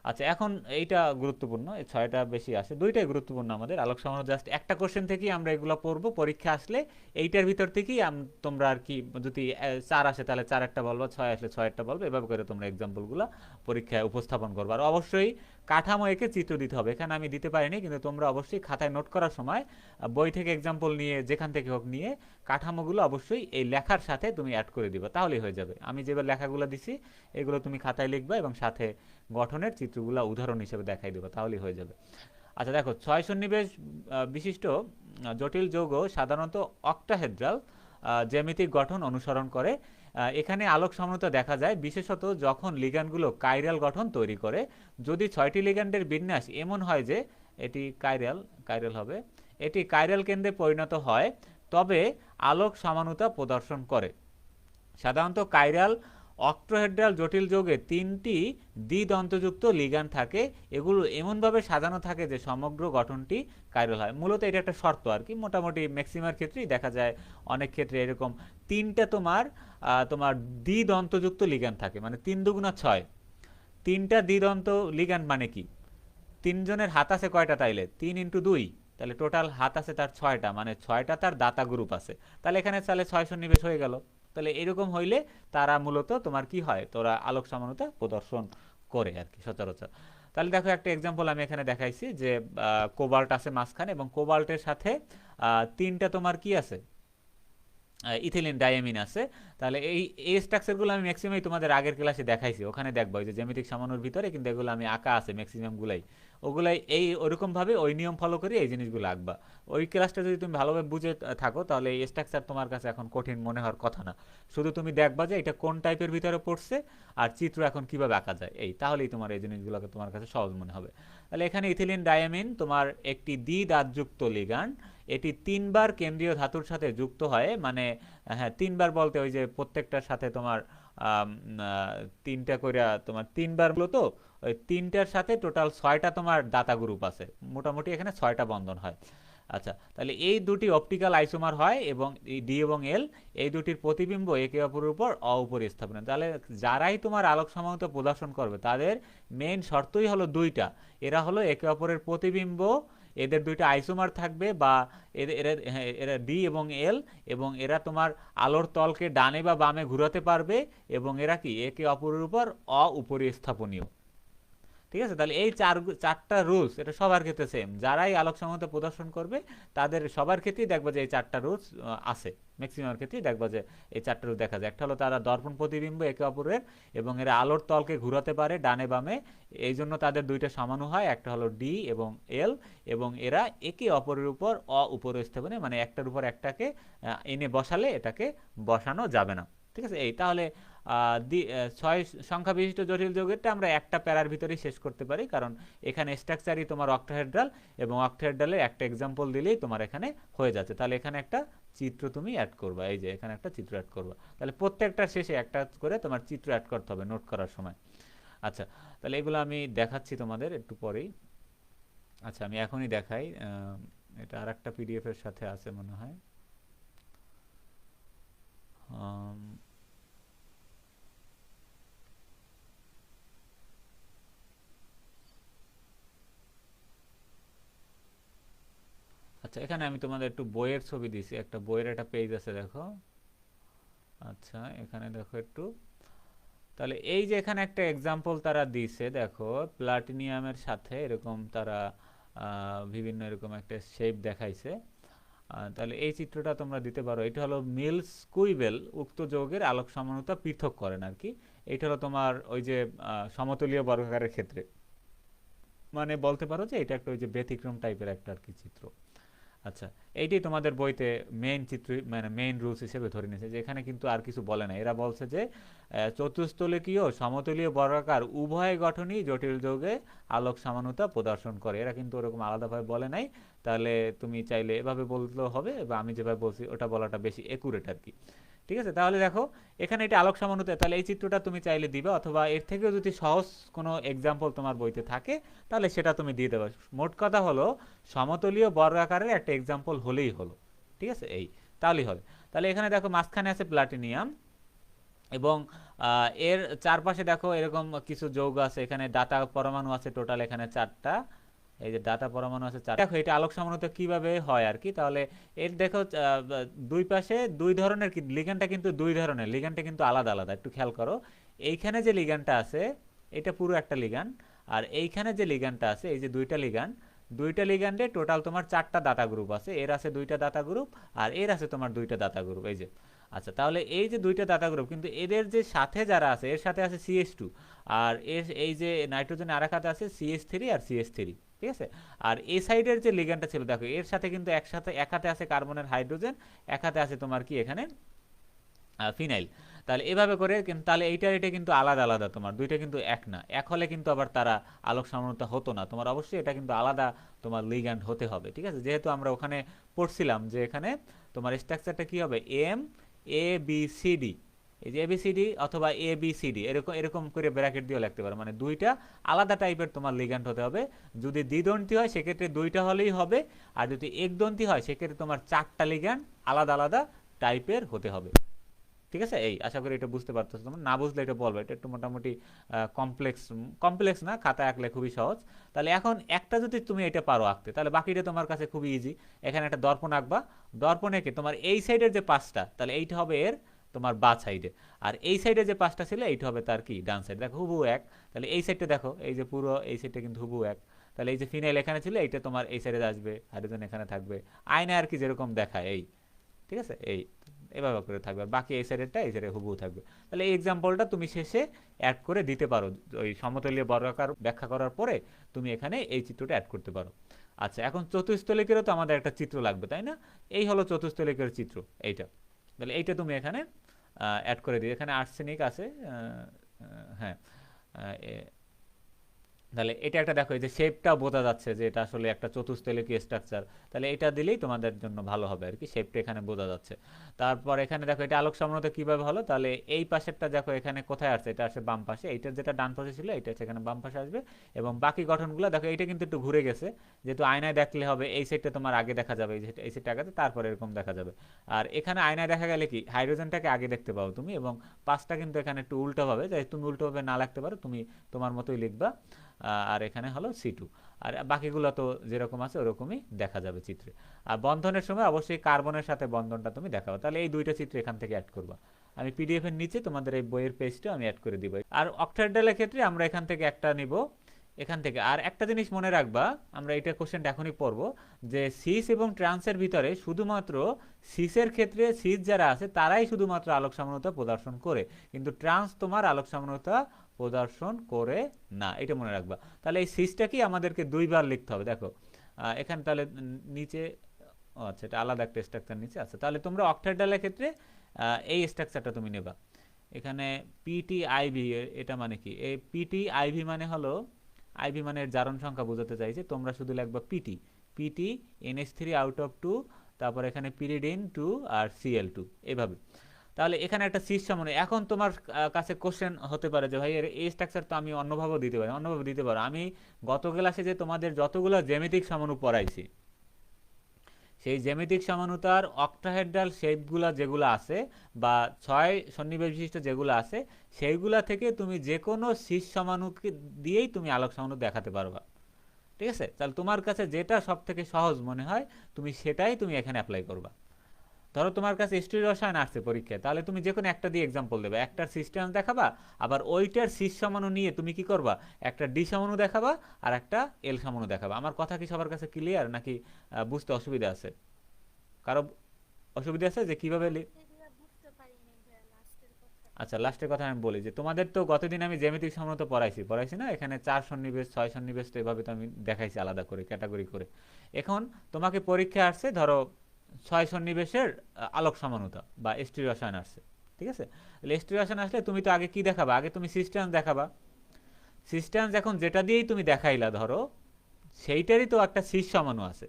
Speaker 1: আচ্ছা, এখন এইটা গুরুত্বপূর্ণ, এই 6টা বেশি আসে, দুইটাই গুরুত্বপূর্ণ আমাদের আলোক সমাণু। জাস্ট একটা কোশ্চেন থেকেই আমরা এগুলো পড়বো, পরীক্ষা আসলে এইটার ভিতর থেকেই তোমরা আর কি, যদি 4 আসে তাহলে 4 একটা বলবো, 6 আসলে 6 একটা বলবো, এভাবে করে তোমরা এক্সাম্পলগুলো পরীক্ষায় উপস্থাপন করবে। আর অবশ্যই কাঠামো এঁকে চিত্র দিতে হবে, এখানে আমি দিতে পারিনি, কিন্তু তোমরা অবশ্যই খাতায় নোট করার সময় বই থেকে এক্সাম্পল নিয়ে, যেখান থেকে হোক নিয়ে, কাঠামোগুলো অবশ্যই এই লেখার সাথে তুমি অ্যাড করে দিবা, তাহলেই হয়ে যাবে। আমি যেবার লেখাগুলো দিছি এগুলো তুমি খাতায় লিখবা এবং সাথে গঠনের চিত্রগুলো উদাহরণ হিসেবে দেখাই দেবো, তাহলেই হয়ে যাবে। আচ্ছা দেখো, 6 সন্নিবেশ বিশিষ্ট জটিল যৌগ সাধারণত অক্টাহেড্রাল জ্যামিতিক গঠন অনুসরণ করে। এখানে আলোক সমানুতা দেখা যায় বিশেষত যখন লিগ্যান্ডগুলো কাইরাল গঠন তৈরি করে। যদি 6টি লিগ্যান্ডের বিন্যাস এমন হয় যে এটি কাইরাল হবে, এটি কাইরাল কেন্দ্রে পরিণত হয়, তবে আলোক সমানুতা প্রদর্শন করে। সাধারণত কাইরাল অক্টোহেড্রাল জটিল যৌগে 3টি দ্বিদন্তযুক্ত লিগ্যান্ড থাকে, এগুলো এমনভাবে সাজানো থাকে যে সমগ্র গঠনটি কাইরাল হয়। মূলত এটা একটা শর্ত আর কি, মোটামুটি ম্যাক্সিমার ক্ষেত্রেই দেখা যায়, অনেক ক্ষেত্রে এরকম 3টা তোমার দ্বিদন্তযুক্ত লিগ্যান্ড থাকে, মানে 3 দুগুণা 6, 3টা দ্বিদন্ত লিগ্যান্ড মানে কি, 3 জনের হাত আছে কয়টা, তাইলে 3 ইন্টু 2, তাহলে টোটাল হাত আছে তার 6টা, মানে 6টা তার দাতা গ্রুপ আছে, তাহলে এখানে তাহলে 6 সন্নিবেশ হয়ে গেল। তাহলে এরকম হইলে তারা মূলত তোমার কি হয়, তোরা আলোক সমানুতা প্রদর্শন করে আর কি সচরাচর। তাহলে দেখো একটা এক্সাম্পল আমি এখানে দেখাইছি যে কোবাল্ট আছে মাঝখানে, এবং কোবাল্টের সাথে 3টা তোমার কি আছে, ইথিলিন ডায়ামিন আছে। তাহলে এই স্ট্রাকচারগুলো আমি ম্যাক্সিমাম তোমাদের আগের ক্লাসে দেখাইছি, ওখানে দেখবো যে জ্যামিতিক সামান্যর ভিতরে কিন্তু এগুলো আমি আঁকা আছে ম্যাক্সিমামগুলাই, ওগুলাই এই ওরকমভাবে ওই নিয়ম ফলো করে এই জিনিসগুলো আঁকবা। ওই ক্লাসটা যদি তুমি ভালোভাবে বুঝে থাকো তাহলে এই স্ট্রাকচার তোমার কাছে এখন কঠিন মনে হওয়ার কথা না, শুধু তুমি দেখবা যে এটা কোন টাইপের ভিতরে পড়ছে আর চিত্র এখন কিভাবে আঁকা যায়, এই তাহলেই তোমার এই জিনিসগুলোকে তোমার কাছে সহজ মনে হবে। তাহলে এখানে ইথিলিন ডায়ামিন তোমার একটি দ্বিদাতযুক্ত লিগ্যান্ড, এটি 3বার কেন্দ্রীয় ধাতুর সাথে যুক্ত হয়, মানে হ্যাঁ 3বার বলতে ওই যে প্রত্যেকটার সাথে তোমার 3টা করে তোমার 3বার গুলো, তো ওই 3টার সাথে টোটাল 6টা তোমার দাতা গ্রুপ আছে, মোটামুটি এখানে 6টা বন্ধন হয়। আচ্ছা, তাহলে এই দুটি অপটিক্যাল আইসোমার হয় এবং ডি এবং এল, এই দুটির প্রতিবিম্ব একে অপরের উপর অপরিস্থাপন। তাহলে যারাই তোমার আলোক সমানুতা প্রদর্শন করবে তাদের মেইন শর্তই হলো দুইটা, এরা হলো একে অপরের প্রতিবিম্ব, এদের দুইটা আইসোমার থাকবে, বা এরা ডি এবং এল, এবং এরা তোমার আলোর তলকে ডানে বা বামে ঘুরাতে পারবে, এবং এরা কি একে অপরের উপর অপরিস্থাপনীয়। ঠিক আছে, তাহলে এই চারটা রুলস এটা সবার ক্ষেত্রে সেম, যারাই আলোক সমানুতা প্রদর্শন করবে তাদের সবার ক্ষেত্রেই দেখবা যে এই 4টা রুলস আছে, ম্যাক্সিমাম ক্ষেত্রেই দেখবা যে এই 4টা রুলস দেখা যায়। একটা হলো তারা দর্পণ প্রতিবিম্ব একে অপরের, এবং এরা আলোর তলকে ঘুরাতে পারে ডানে বামে, এই জন্য তাদের দুইটা সমানু হয়, একটা হলো ডি এবং এল, এবং এরা একে অপরের উপর অপরিস্থাপনীয়, মানে একটার উপর একটাকে এনে বসালে এটাকে বসানো যাবে না। ঠিক আছে, এই তাহলে 6 সংখ্যা বিশিষ্ট জটিল যৌগেরটা আমরা একটা প্যারার ভিতরেই শেষ করতে পারি, কারণ এখানে স্ট্রাকচারই তোমার অক্টাহেড্রাল, এবং অক্টাহেড্রালের একটা এক্সাম্পল দিলেই তোমার এখানে হয়ে যাচ্ছে। তাহলে এখানে একটা চিত্র তুমি অ্যাড করবা, এই যে এখানে একটা চিত্র অ্যাড করবা, তাহলে প্রত্যেকটা শেষে একটা করে তোমার চিত্র অ্যাড করতে হবে নোট করার সময়। আচ্ছা, তাহলে এগুলো আমি দেখাচ্ছি তোমাদের একটু পরেই। আচ্ছা, আমি এখনই দেখাই, এটা আর একটা পিডিএফ এর সাথে আছে মনে হয়। আচ্ছা, এখানে আমি তোমাদের একটু বইয়ের ছবি দিছি, একটা বইয়ের একটা পেজ আছে দেখো। আচ্ছা, এখানে দেখো একটু, তাহলে এই যে এখানে একটা এক্সাম্পল তারা দিছে দেখো, প্লাটিনিয়ামের সাথে এরকম তারা বিভিন্ন এরকম একটা শেপ দেখাইছে। তাহলে এই চিত্রটা তোমরা দিতে পারো, এটা হলো মিলস কুইবেল উক্ত যৌগের আলোক সমানুতা পৃথক করেন আর কি। এটা হলো তোমার ওই যে সমতলীয় বর্গাকারের ক্ষেত্রে, মানে বলতে পারো যে এটা একটা ওই যে ব্যতিক্রম টাইপের একটা আর কি চিত্র। আচ্ছা, এইটাই তোমাদের বইতে মেইন চিত্র, মানে মেইন রুলস হিসেবে ধরে নিয়েছে, যে এখানে কিন্তু আর কিছু বলে না, এরা বলছে যে চতুস্থলিকীয় সমতলীয় বর্গাকার উভয় গঠনই জটিল যৌগে আলোক সমানুতা প্রদর্শন করে, এরা কিন্তু ওরকম আলাদাভাবে বলে নাই। তাহলে তুমি চাইলে এভাবে বললেও হবে, বা আমি যেভাবে বলছি ওটা বলাটা বেশি একুরেট আর কি। ঠিক আছে, তাহলে দেখো এখানে এটা আলোক সমানুতা, তাহলে এই চিত্রটা তুমি চাইলে দিবে, অথবা এর থেকেও যদি সহজ কোনো এক্সাম্পল তোমার বইতে থাকে তাহলে সেটা তুমি দিয়ে দেবে। মোট কথা হলো সমতলীয় বর্গাকারের একটা এক্সাম্পল হলেই হলো। ঠিক আছে, এই তাহলেই হবে। তাহলে এখানে দেখো মাঝখানে আছে প্লাটিনিয়াম, এবং এর চারপাশে দেখো এরকম কিছু যৌগ আছে, এখানে ডাটা পরমাণু আছে টোটাল এখানে 4টা। এই যে ডাটা পরমাণু আছে 4। দেখো এটা আলোক সামান্যতা কিভাবে হয় আর কি। তাহলে এর দেখো দুই পাশে দুই ধরনের লিগ্যান্ডটা, কিন্তু দুই ধরনের লিগ্যান্ডটা কিন্তু আলাদা আলাদা, একটু খেয়াল করো। এইখানে যে লিগ্যান্ডটা আছে এটা পুরো একটা লিগ্যান্ড, আর এইখানে যে লিগ্যান্ডটা আছে এই যে দুইটা লিগ্যান্ডে টোটাল তোমার 4টা ডাটা গ্রুপ আছে। এর আছে 2টা ডাটা গ্রুপ, আর এর আছে তোমার 2টা ডাটা গ্রুপ, এই যে। আচ্ছা, তাহলে এই যে 2টা ডাটা গ্রুপ, কিন্তু এদের যে সাথে যারা আছে এর সাথে আছে CH2, আর এর এই যে নাইট্রোজেন আর এক হাতে আছে CH3 আর CH3, ঠিক আছে। আর এই সাইডের যে লিগ্যান্ডটা ছিল দেখো এর সাথে কিন্তু একসাথে এক হাতে আছে কার্বনের হাইড্রোজেন, এক হাতে আছে তোমার কি এখানে ফিনাইল। তাহলে এভাবে করে কিন্তু তাহলে এইটা এটা কিন্তু আলাদা আলাদা, তোমার দুইটা কিন্তু এক না। এক হলে কিন্তু আবার তারা আলোক সামান্যতা হতো না, তোমার অবশ্যই এটা কিন্তু আলাদা তোমার লিগ্যান্ড হতে হবে, ঠিক আছে। যেহেতু আমরা ওখানে পড়ছিলাম যে এখানে তোমার স্ট্রাকচারটা কি হবে, ABCD, এই যে ABCD অথবা ABCD এরকম এরকম করে ব্র্যাকেট দিয়েও লিখতে পারো, মানে দুইটা আলাদা টাইপের তোমার লিগ্যান্ড হতে হবে। যদি দ্বিদন্তি হয় সেক্ষেত্রে দুইটা হলেই হবে, আর যদি একদন্তি হয় সেক্ষেত্রে তোমার 4টা লিগ্যান্ড আলাদা আলাদা টাইপের হতে হবে, ঠিক আছে। এই আশা করি এটা বুঝতে পারতেছো। তোমরা না বুঝলে এটা বলবো, এটা একটু মোটামুটি কমপ্লেক্স না, খাতা আঁকলে খুবই সহজ। তাহলে এখন একটা যদি তুমি এটা পারো আঁকতে, তাহলে বাকিটা তোমার কাছে খুবই ইজি। এখানে একটা দর্পণ আঁকবা, দর্পণ এঁকে তোমার এই সাইডের যে 5টা, তাহলে এইটা হবে এর তোমার বাঁ সাইডে, আর এই সাইডে যে 5টা ছিল এইটা হবে তার কি ডান সাইড। দেখো হুবহু এক। তাহলে এই সাইডটা দেখো, এই যে পুরো এই সাইডটা কিন্তু হুবহু এক। তাহলে এই যে ফিনাইল এখানে ছিল এইটা তোমার এই সাইডে আসবে, হাইড্রোজেন এখানে থাকবে, আয়না আর কি যেরকম দেখায় এই, ঠিক আছে। এই এভাবে করে থাকবে, আর বাকি এই সাইডেরটা এই সাইডে হুবহু থাকবে। তাহলে এই এক্সাম্পলটা তুমি শেষে অ্যাড করে দিতে পারো, ওই সমতলীয় বর্গাকার ব্যাখ্যা করার পরে তুমি এখানে এই চিত্রটা অ্যাড করতে পারো। আচ্ছা, এখন চতুস্তলিকেরও তো আমাদের একটা চিত্র লাগবে, তাই না? এই হলো চতুস্তলিকের চিত্র, এইটা। তাহলে এইটা তুমি এখানে অ্যাড করে দিই। এখানে আর্সেনিক আছে, হ্যাঁ। তাহলে এটা একটা দেখো, এই যে শেপটা বোঝা যাচ্ছে যে এটা আসলে একটা চতুস্তলিকীয় স্ট্রাকচার। তাহলে এটা দিলেই তোমাদের জন্য ভালো হবে আর কি, শেপটা এখানে বোঝা যাচ্ছে। তারপর এখানে দেখো এটা আলোক সামান্যতা কিভাবে হলো। তাহলে এই পাশেরটা দেখো এখানে কোথায় আসছে, এটা আসে বাম পাশে, এইটার যেটা ডান পাশে ছিল এটা সেখানে বাম পাশে আসবে। এবং বাকি গঠনগুলো দেখো, এটা কিন্তু একটু ঘুরে গেছে, যেহেতু আয়নায় দেখলে হবে এই সাইডটা তোমার আগে দেখা যাবে, এই সাইডটা আগে, তারপর এরকম দেখা যাবে। আর এখানে আয়নায় দেখা গেলে কি হাইড্রোজেনটাকে আগে দেখতে পাও তুমি, এবং পাঁচটা কিন্তু এখানে একটু উল্টোভাবে, যাই তুমি উল্টোভাবে না লিখতে পারো, তুমি তোমার মতোই লিখবা। আর এখানে হলো C2, আর বাকিগুলো তো যেরকম আছে ওরকমই দেখা যাবে চিত্রে। আর বন্ধনের সময় অবশ্যই কার্বনের সাথে বন্ধনটা তুমি দেখাও। তাহলে এই দুইটা চিত্র এখান থেকে অ্যাড করবা। আমি পিডিএফ এর নিচে তোমাদের এই বইয়ের পেজটা আমি অ্যাড করে দিব। আর অক্টাহেড্রালের ক্ষেত্রে আমরা এখান থেকে একটা নিব, এখান থেকে। আর একটা জিনিস মনে রাখবা, আমরা এটা কোশ্চেনটা এখনই পড়বো, যে সিস এবং ট্রান্সের ভিতরে শুধুমাত্র সিসের ক্ষেত্রে সিস যারা আছে তারাই শুধুমাত্র আলোক সামান্যতা প্রদর্শন করে, কিন্তু ট্রান্স তোমার আলোক সামান্যতা প্রদর্শন করে না, এটা মনে রাখবা। তাহলে এই সিসটাকেই আমাদেরকে দুইবার লিখতে হবে। দেখো এখানে তাহলে নিচে, ও আচ্ছা এটা আলাদা একটা স্ট্রাকচার নিচে আছে। তাহলে তোমরা অক্টাহেড্রালের ক্ষেত্রে এই স্ট্রাকচারটা তুমি নেবা। এখানে PTIV, এটা মানে কি, এই PTIV মানে হলো, আইভি মানে জারণ সংখ্যা বোঝাতে চাইছে, তোমরা শুধু লিখবা পিটি NH3 আউট অফ 2, তারপর এখানে পিরিডিন 2 আর Cl2, এভাবে। তাহলে এখানে একটা সিস সামনে। এখন তোমার কাছে কোশ্চেন হতে পারে যে ভাই এর এই স্ট্রাকচার তো আমি অন্যভাবেও দিতে পারি। অন্যভাবে দিতে পারো। আমি গত ক্লাসে যে তোমাদের যতগুলো জ্যামিতিক সামান্য পড়াইছি, সেই জ্যামিতিক সামান্যতার অক্টাহেড্রাল শেপগুলো যেগুলো আছে, বা 6 সন্নিবেশ বিশিষ্ট যেগুলো আছে, সেইগুলা থেকে তুমি যে কোনো শীষ সামানুকে দিয়েই তুমি আলোক সামান্য দেখাতে পারবা, ঠিক আছে। তাহলে তোমার কাছে যেটা সব থেকে সহজ মনে হয় তুমি সেটাই তুমি এখানে অ্যাপ্লাই করবা। ধরো তোমার কাছে স্টিল রসায়ন আসছে পরীক্ষায়, তাহলে তুমি যে কোনো একটা দিয়ে এক্সাম্পল দেবে, একটার সিস্টেম দেখাবা, আবার ওইটার শীষ সামান্য নিয়ে তুমি কি করবা, একটা ডি সামান্য দেখাবা আর একটা এল সামান্য দেখাবা। আমার কথা কি সবার কাছে ক্লিয়ার, নাকি বুঝতে অসুবিধা আছে? কারো অসুবিধা আছে যে কিভাবে আচ্ছা, লাস্টের কথা আমি বলি যে তোমাদের তো গতদিন আমি জ্যামিতিক সামান্যতা পড়াইছি না, এখানে 4 সন্নিবেশ 6 সন্নিবেশ, তো এভাবে তো আমি দেখাইছি আলাদা করে ক্যাটাগরি করে। এখন তোমাকে পরীক্ষা আসছে ধরো 6 সন্নিবেশের আলোক সামান্যতা বা স্টিল রসায়ন আসছে, ঠিক আছে। তাহলে স্টিল রসায়ন আসলে তুমি তো আগে কি দেখাবা, আগে তুমি সিস্টেম দেখাবা। সিস্টেম এখন যেটা দিয়েই তুমি দেখাইলা ধরো, সেইটারই তো একটা শীষ সামান্য আছে।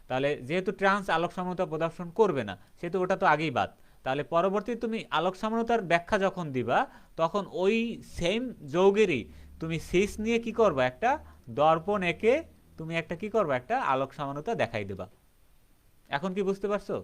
Speaker 1: তাহলে যেহেতু ট্রান্স আলোক সামান্যতা প্রদর্শন করবে না, সেহেতু ওটা তো আগেই বাদ। তাহলে পরবর্তী তুমি আলোক সামান্যতার ব্যাখ্যা যখন দিবা, তখন ওই সেম যৌগেরই তুমি শীষ নিয়ে কি করবা, একটা দর্পণ এঁকে তুমি একটা কি করবা, একটা আলোক সামান্যতা দেখাই দেবা। এখন কি বুঝতে পারছো?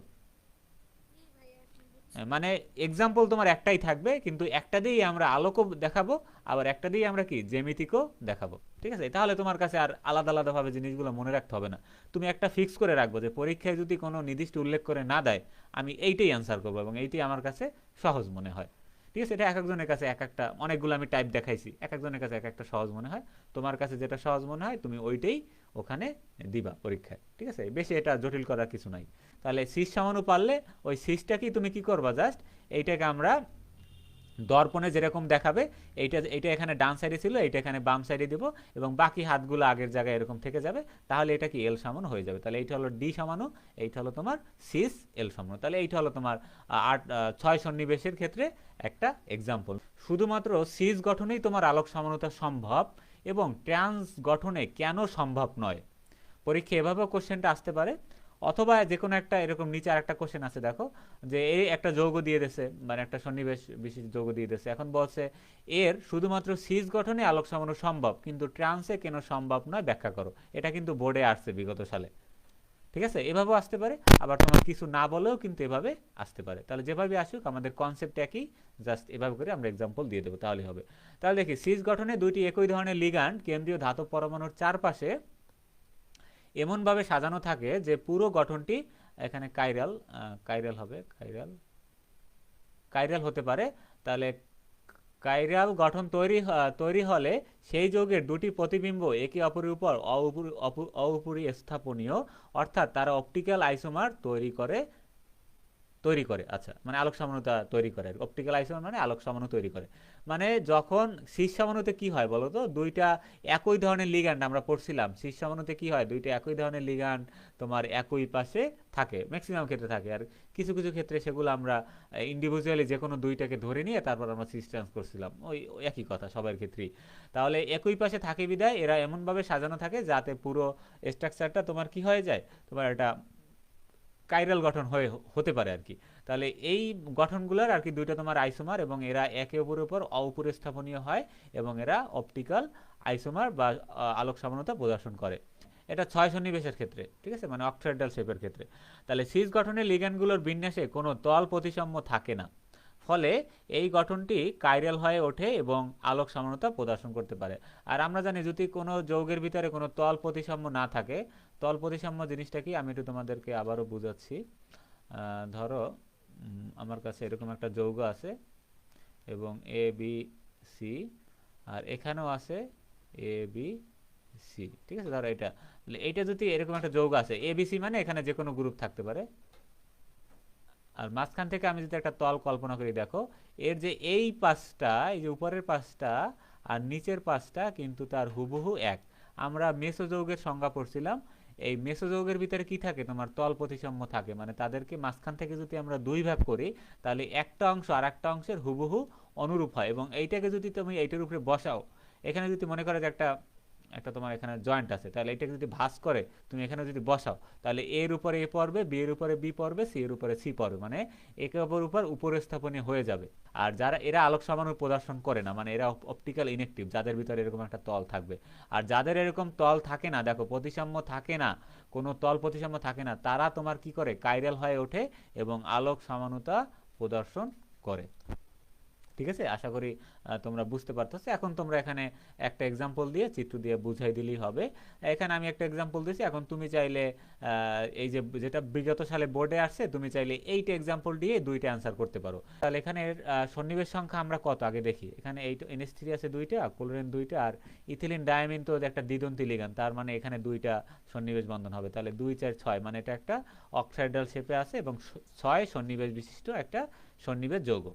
Speaker 1: মানে এক্সাম্পল তোমার একটাই থাকবে, কিন্তু একটা দিয়েই আমরা আলোকও দেখাবো, আবার একটা দিয়েই আমরা কি জ্যামিতিকও দেখাবো। ঠিক আছে, তাহলে তোমার কাছে আর আলাদা আলাদাভাবে জিনিসগুলো মনে রাখতে হবে না। তুমি একটা ফিক্স করে রাখবো যে পরীক্ষায় যদি কোনো নির্দিষ্ট উল্লেখ করে না দেয়, আমি এইটাই অ্যান্সার করবো এবং এইটাই আমার কাছে সহজ মনে হয়। ঠিক আছে, এটা এক একজনের কাছে এক একটা, অনেকগুলো আমি টাইপ দেখাইছি, এক একজনের কাছে এক একটা সহজ মনে হয়। তোমার কাছে যেটা সহজ মনে হয় তুমি ওইটাই ওখানে দিবা পরীক্ষায়। ঠিক আছে, বেশি এটা জটিল করার কিছু নাই। তাহলে সিস সামান্য পারলে ওই সিসটাকেই তুমি কি করবা, জাস্ট এইটাকে আমরা দর্পণে যেরকম দেখাবে, এইটা এইটা এখানে ডান সাইডে ছিল, এইটা এখানে বাম সাইডে দিব, এবং বাকি হাতগুলো আগের জায়গায় এরকম থেকে যাবে। তাহলে এটা কি এল সমান হয়ে যাবে। তাহলে এইটা হলো ডি সমানু, এইটা হলো তোমার সিস এল সমানু। তাহলে এইটা হলো তোমার 6 সন্নিবেশের ক্ষেত্রে একটা এক্সাম্পল। শুধুমাত্র সিস গঠনেই তোমার আলোক সমানুতা সম্ভব, এবং ট্রান্স গঠনে কেন সম্ভব নয়। পরীক্ষা এভাবেও কোশ্চেনটা আসতে পারে, অথবা যে কোনো একটা এরকম নিচে আরেকটা কোশ্চেন আছে, দেখো যে এই একটা যৌগ দিয়ে দিয়েছে, মানে একটা সন্নিবেশ বিশেষ যৌগ দিয়ে দিয়েছে, এখন বলছে এর শুধুমাত্র সিস গঠনে আলোক সমানু সম্ভব, কিন্তু ট্রান্সে কেন সম্ভব নয় ব্যাখ্যা করো। এটা কিন্তু বোর্ডে আসছে বিগত সালে। ঠিক আছে, এভাবেও আসতে পারে, আবার তোমার কিছু না বলেও কিন্তু এভাবে আসতে পারে। তাহলে যেভাবে আসুক আমাদের কনসেপ্ট একই, জাস্ট এভাবে করে আমরা এক্সাম্পল দিয়ে দেবো, তাহলে হবে। তাহলে দেখি, সিস গঠনে দুইটি একই ধরনের লিগ্যান্ড কেন্দ্রীয় ধাতব পরমাণুর চারপাশে এমনভাবে সাজানো থাকে যে পুরো গঠনটি, এখানে কাইরাল, কাইরাল হবে, কাইরাল, কাইরাল হতে পারে। তাহলে কাইরাল গঠন তৈরি হলে সেই যৌগের দুটি প্রতিবিম্ব একে অপরের উপর অপরিস্থাপনীয়, অর্থাৎ তারা অপটিক্যাল আইসোমার তৈরি করে। আচ্ছা, মানে আলোক সমানুতা তৈরি করে। অপটিক্যাল আইসোমার মানে আলোক সমাণু তৈরি করে। মানে যখন সিস সমাণুতে কি হয় বলো তো, দুইটা একই ধরনের লিগ্যান্ড, আমরা পড়ছিলাম সিস সমাণুতে কি হয়, দুইটা একই ধরনের লিগ্যান্ড তোমার একই পাশে থাকে, ম্যাক্সিমাম ক্ষেত্রে থাকে, আর কিছু কিছু ক্ষেত্রে সেগুলো আমরা ইন্ডিভিজুয়ালি যে কোনো দুইটাকে ধরে নিয়ে তারপর আমরা সিস ট্রান্স করছিলাম, ওই একই কথা সবার ক্ষেত্রেই। তাহলে একই পাশে থাকে বিধায় এরা এমনভাবে সাজানো থাকে যাতে পুরো স্ট্রাকচারটা তোমার কি হয়ে যায়, তোমার একটা কাইরাল গঠন হতে পারে আর কি। তাহলে এই গঠনগুলোর আর কি দুইটা তোমার আইসোমার, এবং এরা একে অপরের উপর অপরিস্থাপনীয় হয়, এবং এরা অপটিক্যাল আইসোমার বা আলোক সমানতা প্রদর্শন করে। এটা 6 সন্নিবেশের ক্ষেত্রে। ঠিক আছে, মানে অক্টাহেড্রাল শেপের ক্ষেত্রে। তাহলে সিস গঠনের লিগ্যান্ডগুলোর বিন্যাসে কোনো তল প্রতিসাম্য থাকে না, ফলে এই গঠনটি কাইরাল হয়ে ওঠে এবং আলোক সমানতা প্রদর্শন করতে পারে। আর আমরা জানি যদি কোনো যৌগের ভিতরে কোনো তল প্রতিসাম্য না থাকে, তল প্রতিসাম্য জিনিসটা কি আমি একটু তোমাদেরকে আবারও বুঝাচ্ছি। ধরো আমার কাছে এরকম একটা যৌগ আছে, এবং এ বি সি, আর এখানেও আছে এ বি সি। ঠিক আছে, ধরো এইটা যদি এরকম একটা যৌগ আছে এ বি সি, মানে এখানে যে কোনো গ্রুপ থাকতে পারে। আর মাঝখান থেকে আমি যদি একটা তল কল্পনা করি, দেখো এর যে এই পাশটা, এই যে উপরের পাশটা আর নিচের পাশটা কিন্তু তার হুবহু এক। আমরা মেসোযৌগের সংজ্ঞা পড়ছিলাম, এই মেসোযৌগের ভিতরে কি থাকে, তোমার তল প্রতিসাম্য থাকে, মানে তাদেরকে মাঝখান থেকে যদি আমরা দুই ভাগ করি, তাহলে একটা অংশ আর একটা অংশের হুবহু অনুরূপ হয়। এবং এইটাকে যদি তুমি এইটার উপরে বসাও, এখানে যদি মনে করো যে একটা একটা তোমার এখানে জয়েন্ট আছে, তাহলে এটাকে যদি ভাঁজ করে তুমি এখানে যদি বসাও, তাহলে এর উপরে এ পড়বে, বি এর উপরে বি পড়বে, সি এর উপরে সি পড়বে, মানে একে অপরের উপর উপস্থাপনীয় হয়ে যাবে। আর যারা এরা আলোক সমাণু প্রদর্শন করে না, মানে এরা অপটিক্যাল ইনএক্টিভ, যাদের ভিতরে এরকম একটা তল থাকবে। আর যাদের এরকম তল থাকে না, দেখো প্রতিসাম্য থাকে না, কোনো তল প্রতিসাম্য থাকে না, তারা তোমার কি করে, কাইরাল হয়ে ওঠে এবং আলোক সমানুতা প্রদর্শন করে। ঠিক আছে, আশা করি তোমরা বুঝতে পারতেছো। এখন তোমরা এখানে একটা এক্সাম্পল দিয়ে চিত্র দিয়ে বুঝাই দিলেই হবে। এখানে আমি একটা এক্সাম্পল দিয়েছি, এখন তুমি চাইলে এই যে যেটা বিগত সালে বোর্ডে আসছে, তুমি চাইলে এইটা এক্সাম্পল দিয়ে দুইটা অ্যান্সার করতে পারো। তাহলে এখানে সন্নিবেশ সংখ্যা আমরা কত আগে দেখি। এখানে এই NH3 আছে দুইটা, ক্লোরিন দুইটা, আর ইথিলিন ডায়ামিন তো একটা দ্বিদন্তী লিগ্যান্ড, তার মানে এখানে দুইটা সন্নিবেশ বন্ধন হবে। তাহলে 2 4 6, মানে এটা একটা অক্সাইডাল শেপে আছে এবং 6 সন্নিবেশ বিশিষ্ট একটা সন্নিবেশ যৌগ।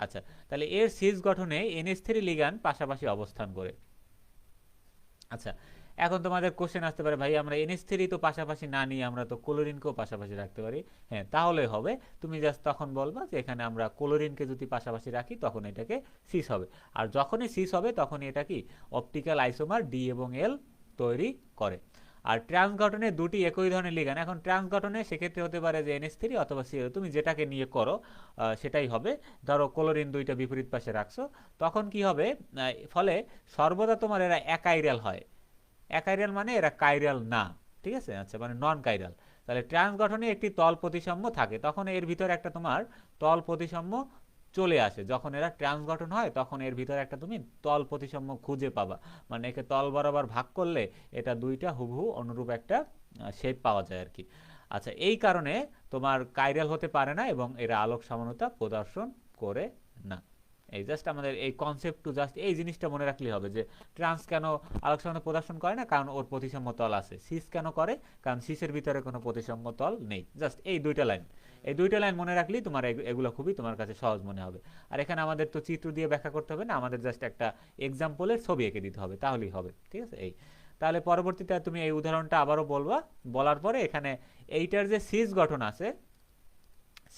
Speaker 1: আচ্ছা, তাহলে এর সিস গঠনে NH3 লিগ্যান্ড পাশাপাশি অবস্থান করে। আচ্ছা, এখন তোমাদের কোশ্চেন আসতে পারে, ভাই আমরা NH3 তো পাশাপাশি না নিয়ে আমরা তো ক্লোরিনকেও পাশাপাশি রাখতে পারি। হ্যাঁ, তাহলে হবে। তুমি জাস্ট তখন বলবা যে এখানে আমরা ক্লোরিনকে যদি পাশাপাশি রাখি তখন এটাকে সিস হবে। আর যখনই সিস হবে তখন এটা কি অপটিক্যাল আইসোমার ডি এবং এল তৈরি করে। আর ট্রান্স গঠনে দুটি একই ধরনের লিগ্যান্ড, এখন ট্রান্স গঠনে সেক্ষেত্রে হতে পারে যে NH3 অথবা CH, তুমি যেটাকে নিয়ে করো সেটাই হবে। ধরো ক্লোরিন দুইটা বিপরীত পাশে রাখছো, তখন কি হবে, ফলে সর্বদা তোমার এরা একাইরাল হয়। একাইরাল মানে এরা কাইরাল না। ঠিক আছে, আচ্ছা, মানে নন কাইরাল। তাহলে ট্রান্স গঠনে একটি তল প্রতিসাম্য থাকে, তখন এর ভিতরে একটা তোমার তল প্রতিসাম্য চলে আসে। যখন এরা ট্রান্স গঠন হয় তখন এর ভিতরে একটা তুমি তল প্রতিসাম্য খুঁজে পাবা, মানে একে তল বরাবর ভাগ করলে এটা দুইটা হুবহু অনুরূপ একটা শেপ পাওয়া যায় আর কি। আচ্ছা, এই কারণে তোমার কাইরাল হতে পারে না এবং এরা আলোক সমানুতা প্রদর্শন করে না। এই জাস্ট আমাদের এই কনসেপ্ট টু জাস্ট এই জিনিসটা মনে রাখলেই হবে যে ট্রান্স কেন আলোক সমানুতা প্রদর্শন করে না, কারণ ওর প্রতিসাম্য তল আছে। সিস কেন করে, কারণ সিসের ভিতরে কোনো প্রতিসাম্য তল নেই। জাস্ট এই দুইটা লাইন, এই দুইটা লাইন মনে রাখলেই তোমার এগুলো খুবই তোমার কাছে সহজ মনে হবে। আর এখানে আমাদের তো চিত্র দিয়ে ব্যাখ্যা করতে হবে না, আমাদের জাস্ট একটা এক্সাম্পলের ছবি এঁকে দিতে হবে, তাহলেই হবে। ঠিক আছে, এই তাহলে পরবর্তীতে তুমি এই উদাহরণটা আবারও বলবা, বলার পরে এখানে এইটার যে সিস গঠন আছে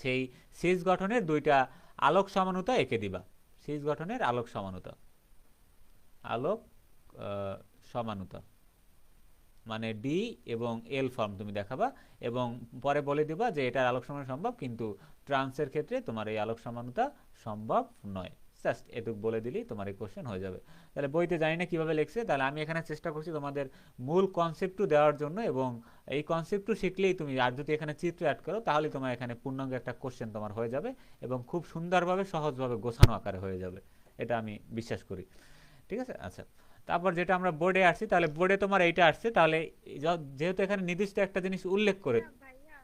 Speaker 1: সেই সিস গঠনের দুইটা আলোক সমানুতা এঁকে দিবা। সিস গঠনের আলোক সমানুতা, আলোক সমানুতা মানে ডি এবং এল ফর্ম তুমি দেখাবা এবং পরে বলে দিবা যে এটার আলোক সমানুতা সম্ভব, কিন্তু ট্রান্সের ক্ষেত্রে তোমার এই আলোক সমানুতা সম্ভব নয়। জাস্ট এটুক বলে দিলেই তোমার এই কোশ্চেন হয়ে যাবে। তাহলে বইতে জানি না কিভাবে লিখছে, তাহলে আমি এখানে চেষ্টা করছি তোমাদের মূল কনসেপ্টটু দেওয়ার জন্য, এবং এই কনসেপ্টটু শিখলেই তুমি, আর যদি এখানে চিত্র অ্যাড করো তাহলে তোমার এখানে পূর্ণাঙ্গ একটা কোশ্চেন তোমার হয়ে যাবে এবং খুব সুন্দরভাবে সহজভাবে গোছানো আকারে হয়ে যাবে, এটা আমি বিশ্বাস করি। ঠিক আছে, আচ্ছা তারপর যেটা আমরা বোর্ডে আসছি, তাহলে বোর্ডে তোমার এইটা আসছে, তাহলে যেহেতু এখানে নির্দিষ্ট একটা জিনিস উল্লেখ করে,
Speaker 2: ভাইয়া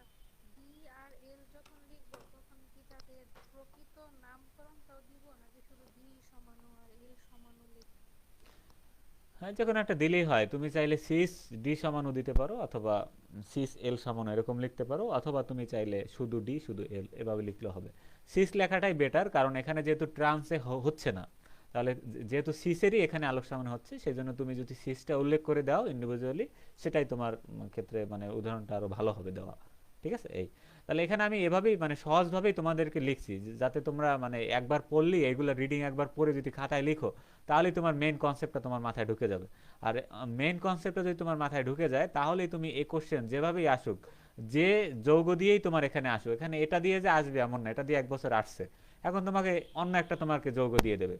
Speaker 2: বি আর এল যখন লিখবো তখন কি তাদের প্রকৃত নামকরণটাও দিব নাকি শুধু বি সমানু আর এল সমানু লিখবো?
Speaker 1: হ্যাঁ যে কোনো একটা দিলেই হয়। তুমি চাইলে সিস ডি সমানও দিতে পারো, অথবা সিস এল সমান এরকম লিখতে পারো, অথবা তুমি চাইলে শুধু ডি শুধু এল এভাবে লিখলে হবে। সিস লেখাটাই বেটার, কারণ এখানে যেহেতু ট্রান্সে হচ্ছে না, তাহলে যেহেতু সিসেরই এখানে আলোক সমান হচ্ছে, সেই জন্য তুমি যদি সিসটা উল্লেখ করে দাও ইন্ডিভিজুয়ালি, সেটাই তোমার ক্ষেত্রে মানে উদাহরণটা আরো ভালো হবে দেওয়া। ঠিক আছে, এই তাহলে এখানে আমি এভাবেই মানে সহজভাবেই তোমাদেরকে লিখছি, যাতে তোমরা মানে একবার পড়লি এগুলো রিডিং একবার পড়ে যদি খাতায় লিখো, তাহলে তোমার মেইন কনসেপ্টটা তোমার মাথায় ঢুকে যাবে। আর মেইন কনসেপ্টটা যদি তোমার মাথায় ঢুকে যায়, তাহলেই তুমি এই কোশ্চেন যেভাবেই আসুক, যে যৌগ দিয়েই তোমার এখানে আসুক, এখানে এটা দিয়ে যে আসবে এমন না, এটা দিয়ে এক বছর আসছে, এখন তোমাকে অন্য একটা তোমাকে যৌগ দিয়ে দেবে।